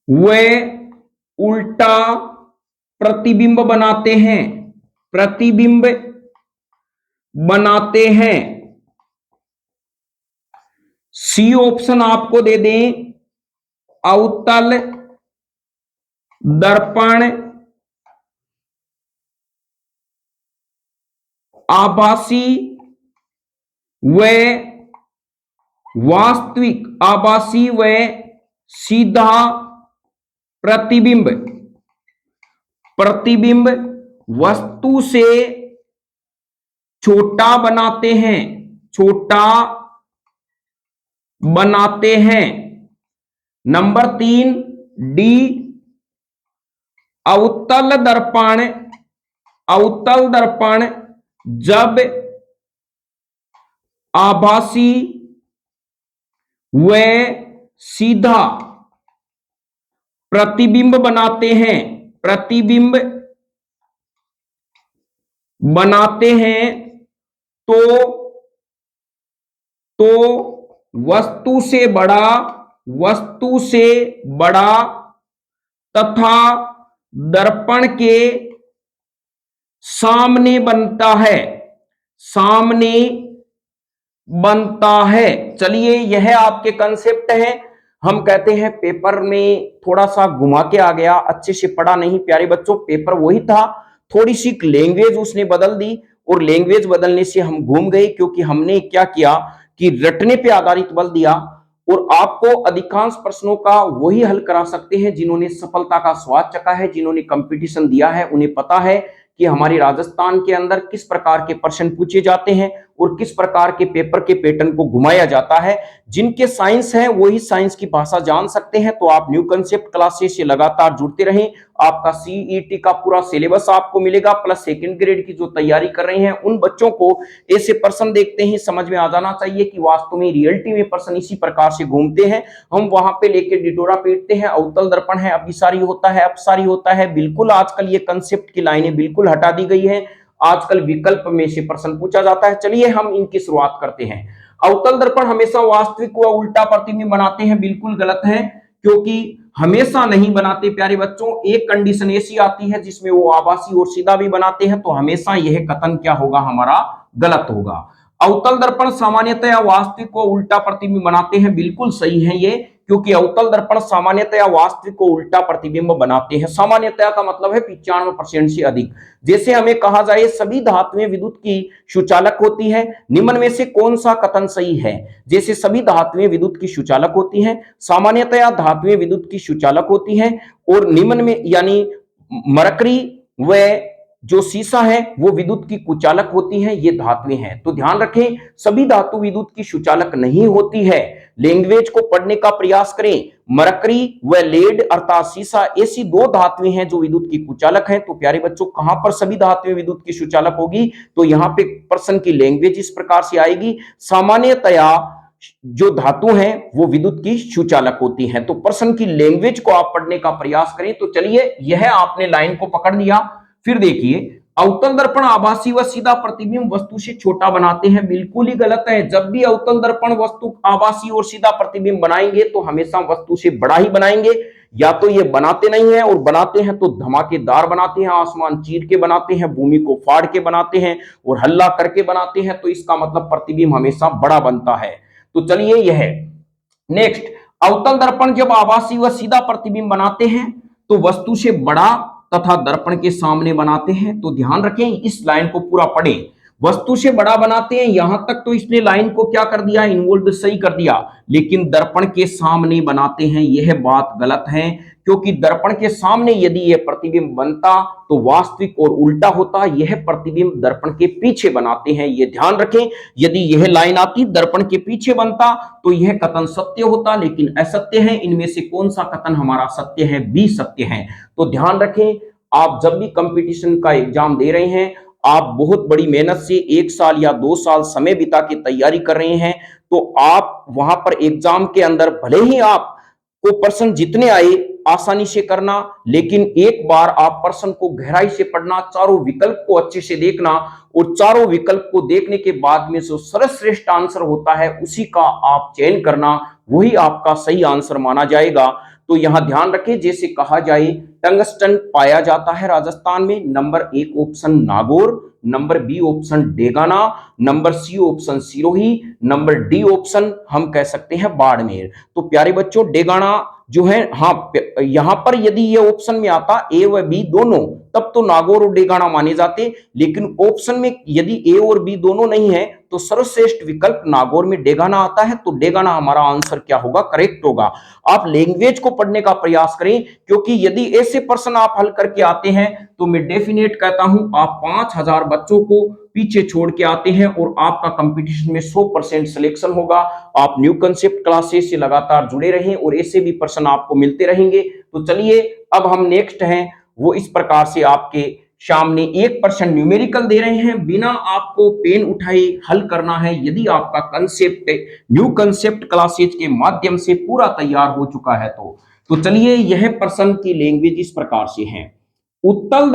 व उल्टा प्रतिबिंब बनाते हैं, प्रतिबिंब बनाते हैं। सी ऑप्शन आपको दे दें, अवतल दर्पण आभासी व वास्तविक, आभासी व सीधा प्रतिबिंब वस्तु से छोटा बनाते हैं, छोटा बनाते हैं। नंबर 3 डी, अवतल दर्पण जब आभासी व सीधा प्रतिबिंब बनाते हैं, प्रतिबिंब बनाते हैं तो वस्तु से बड़ा तथा दर्पण के सामने बनता है। चलिए यह आपके कंसेप्ट है। हम कहते हैं पेपर में थोड़ा सा घुमा के आ गया, अच्छे से पढ़ा नहीं। प्यारे बच्चों, पेपर वही था, थोड़ी सी लैंग्वेज उसने बदल दी, और लैंग्वेज बदलने से हम घूम गए, क्योंकि हमने क्या किया कि रटने पे आधारित बल दिया। और आपको अधिकांश प्रश्नों का वही हल करा सकते हैं जिन्होंने सफलता का स्वाद चखा है, जिन्होंने कंपटीशन दिया है। उन्हें पता है कि हमारे राजस्थान के अंदर किस प्रकार के प्रश्न पूछे जाते हैं और किस प्रकार के पेपर के पैटर्न को घुमाया जाता है। जिनके साइंस है वही साइंस की भाषा जान सकते हैं। तो आप न्यू कंसेप्ट क्लासेस से लगातार जुड़ते रहें। आपका सीईटी का पूरा सिलेबस आपको मिलेगा, प्लस सेकंड ग्रेड की जो तैयारी कर रहे हैं उन बच्चों को ऐसे प्रश्न देखते ही समझ में आ जाना चाहिए कि वास्तव में रियलिटी में प्रश्न इसी प्रकार से घूमते हैं। हम वहां पे लेके डिटोरा पीटते हैं, अवतल दर्पण है, अभिसारी होता है, अपसारी होता है। बिल्कुल आजकल ये कंसेप्ट की लाइनें बिल्कुल हटा दी गई है। आजकल विकल्प में से प्रश्न पूछा जाता है। चलिए हम इनकी शुरुआत करते हैं। अवतल दर्पण हमेशा वास्तविक व उल्टा प्रतिबिंब बनाते हैं, बिल्कुल गलत है, क्योंकि हमेशा नहीं बनाते प्यारे बच्चों, एक कंडीशन ऐसी आती है जिसमें वो आभासी और सीधा भी बनाते हैं, तो हमेशा यह कथन क्या होगा हमारा, गलत होगा। अवतल दर्पण सामान्यतया वास्तविक को उल्टा प्रतिबिंब बनाते हैं, बिल्कुल सही है ये, क्योंकि अवतल दर्पण सामान्यतया वास्तविक को उल्टा प्रतिबिंब बनाते हैं। सामान्यतया का मतलब है 95% से अधिक। जैसे हमें कहा जाए सभी धातुएं विद्युत की सुचालक होती है, निम्न में से कौन सा कथन सही है? जैसे सभी धातुएं विद्युत की सुचालक होती हैं, सामान्यतया धातुएं विद्युत की सुचालक होती हैं, और निम्न में यानी मरकरी व जो शीशा है वो विद्युत की कुचालक होती है, ये धातुएं हैं। तो ध्यान रखें सभी धातु विद्युत की सुचालक नहीं होती है। लैंग्वेज को पढ़ने का प्रयास करें। मरकरी व लेड अर्थात शीशा ऐसी दो धातुएं हैं जो विद्युत की कुचालक हैं। तो प्यारे बच्चों कहां पर सभी धातुएं विद्युत की सुचालक होगी? तो यहां पे प्रश्न की लैंग्वेज इस प्रकार से आएगी, सामान्यतया जो धातु हैं वो विद्युत की सुचालक होती हैं। तो प्रश्न की लैंग्वेज को आप पढ़ने का प्रयास करें। तो चलिए यह आपने लाइन को पकड़ लिया। फिर देखिए अवतल दर्पण आभासी व सीधा प्रतिबिंब वस्तु से छोटा बनाते हैं, बिल्कुल ही गलत है। जब भी अवतल दर्पण वस्तु आभासी और सीधा प्रतिबिंब बनाएंगे तो हमेशा वस्तु से बड़ा ही बनाएंगे। या तो ये बनाते नहीं है, और बनाते हैं तो धमाकेदार बनाते हैं, आसमान चीर के बनाते हैं, भूमि को फाड़ के बनाते हैं और हल्ला करके बनाते हैं। तो इसका मतलब प्रतिबिंब हमेशा बड़ा बनता है। तो चलिए यह नेक्स्ट, अवतल दर्पण जब आभासी व सीधा प्रतिबिंब बनाते हैं तो वस्तु से बड़ा तथा दर्पण के सामने बनाते हैं। तो ध्यान रखें इस लाइन को पूरा पढ़ें। वस्तु से बड़ा बनाते हैं, यहां तक तो इसने लाइन को क्या कर दिया, इन्वॉल्व सही कर दिया, लेकिन दर्पण के सामने बनाते हैं, यह बात गलत है। क्योंकि दर्पण के सामने यदि यह प्रतिबिंब बनता तो वास्तविक और उल्टा होता, यह प्रतिबिंब दर्पण के पीछे बनाते हैं, यह ध्यान रखें। यदि यह लाइन आती दर्पण के पीछे बनता तो यह कथन सत्य होता, लेकिन असत्य है। इनमें से कौन सा कथन हमारा सत्य है? बी सत्य है। तो ध्यान रखें आप जब भी कंपटीशन का एग्जाम दे रहे हैं, आप बहुत बड़ी मेहनत से 1 साल या 2 साल समय बिता के तैयारी कर रहे हैं, तो आप वहां पर एग्जाम के अंदर भले ही आपको प्रश्न जितने आए आसानी से करना, लेकिन एक बार आप प्रश्न को गहराई से पढ़ना, चारों विकल्प को अच्छे से देखना, और चारों विकल्प को देखने के बाद में जो सर्वश्रेष्ठ आंसर होता है उसी का आप चयन करना, वही आपका सही आंसर माना जाएगा। तो यहां ध्यान रखें जैसे कहा जाए टंगस्टन पाया जाता है राजस्थान में, number 1 option Nagaur, number B option Degana, number C option Sirohi, number D option हम कह सकते हैं बाड़मेर। तो प्यारे बच्चों डेगाना जो है, हाँ यहां पर यदि ये ऑप्शन में आता ए व बी दोनों, तब तो नागौर और डेगाना माने जाते, लेकिन ऑप्शन में यदि ए और बी दोनों नहीं है तो सर्वश्रेष्ठ विकल्प नागौर में डेगाना आता है। तो डेगाना हमारा आंसर क्या होगा, करेक्ट होगा। आप लैंग्वेज को पढ़ने का प्रयास करें, क्योंकि यदि ऐसे प्रश्न आप हल करके आते हैं तो मैं डेफिनेट कहता हूं आप 5000 बच्चों को पीछे छोड़ के आते हैं और आपका कंपटीशन में 100% सिलेक्शन होगा। आप न्यू कंसेप्ट क्लासेस से लगातार जुड़े रहें और ऐसे भी प्रश्न आपको मिलते रहेंगे। तो चलिए अब हम नेक्स्ट हैं, वो इस प्रकार से आपके सामने 1% न्यूमेरिकल दे रहे हैं, बिना आपको पेन उठाए हल करना है। यदि आपका कंसेप्ट न्यू कंसेप्ट क्लासेज के माध्यम से पूरा तैयार हो चुका है तो चलिए यह प्रश्न की लैंग्वेज इस प्रकार से है। उत्तल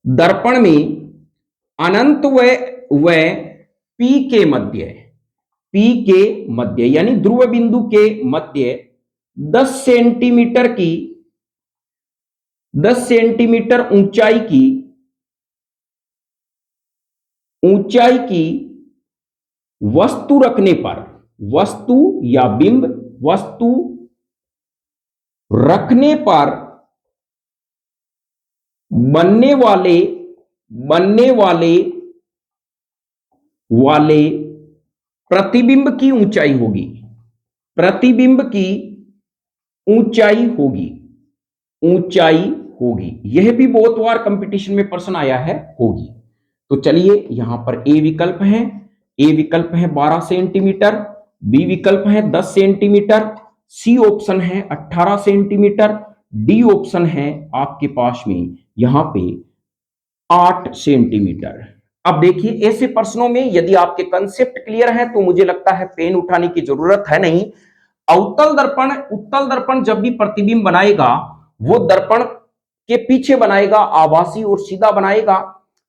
दर्पण में अनंत व पी के मध्य यानी ध्रुव बिंदु के मध्य 10 सेंटीमीटर ऊंचाई की वस्तु रखने पर, वस्तु या बिंब वस्तु रखने पर बनने वाले प्रतिबिंब की ऊंचाई होगी, प्रतिबिंब की ऊंचाई होगी। यह भी बहुत बार कंपटीशन में प्रश्न आया है, होगी। तो चलिए यहां पर ए विकल्प है, 12 सेंटीमीटर, बी विकल्प है 10 सेंटीमीटर, सी ऑप्शन है 18 सेंटीमीटर, डी ऑप्शन है आपके पास में यहां पे 8 सेंटीमीटर। अब देखिए ऐसे प्रश्नों में यदि आपके कंसेप्ट क्लियर है तो मुझे लगता है पेन उठाने की जरूरत है नहीं। उत्तल दर्पण जब भी प्रतिबिंब बनाएगा वो दर्पण के पीछे बनाएगा, आभासी और सीधा बनाएगा,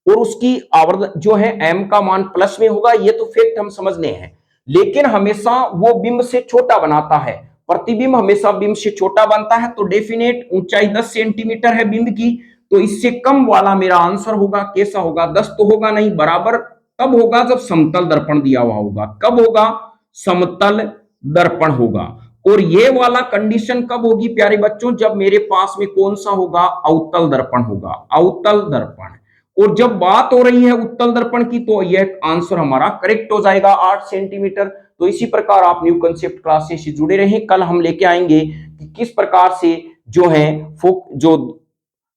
और उसकी आवर्धन जो है m का मान प्लस में होगा, ये तो फैक्ट हम समझने हैं। लेकिन हमेशा वो बिंब से छोटा बनाता है। प्रतिबिंब हमेशा बिंब से छोटा बनता है, तो डेफिनेट ऊंचाई 10 सेंटीमीटर है बिंब की, तो इससे कम वाला मेरा आंसर होगा। कैसा होगा? 10 तो होगा नहीं, बराबर तब होगा जब समतल दर्पण दिया हुआ होगा। कब होगा? समतल दर्पण होगा। और ये वाला कंडीशन कब होगी प्यारे बच्चों? जब मेरे पास में कौन सा होगा? अवतल दर्पण होगा, अवतल दर्पण। और जब बात हो रही है उत्तल दर्पण की, तो यह आंसर हमारा करेक्ट हो जाएगा, 8 सेंटीमीटर। तो इसी प्रकार आप न्यू कंसेप्ट क्लासेस से जुड़े रहें। कल हम लेके आएंगे कि किस प्रकार से जो है जो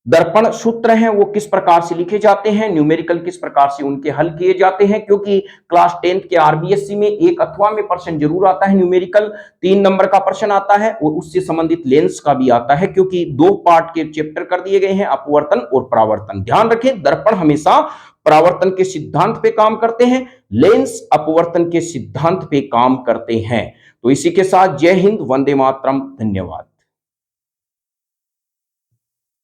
दर्पण सूत्र हैं वो किस प्रकार से लिखे जाते हैं, न्यूमेरिकल किस प्रकार से उनके हल किए जाते हैं। क्योंकि क्लास 10th के आरबीएससी में एक अथवा में प्रश्न जरूर आता है न्यूमेरिकल, 3 नंबर का प्रश्न आता है, और उससे संबंधित लेंस का भी आता है, क्योंकि 2 पार्ट के चैप्टर कर दिए गए हैं, अपवर्तन और परावर्तन। ध्यान रखें, दर्पण हमेशा परावर्तन के सिद्धांत पे काम करते हैं, लेंस अपवर्तन के सिद्धांत पे काम करते हैं। तो इसी के साथ जय हिंद, वंदे मातरम, धन्यवाद।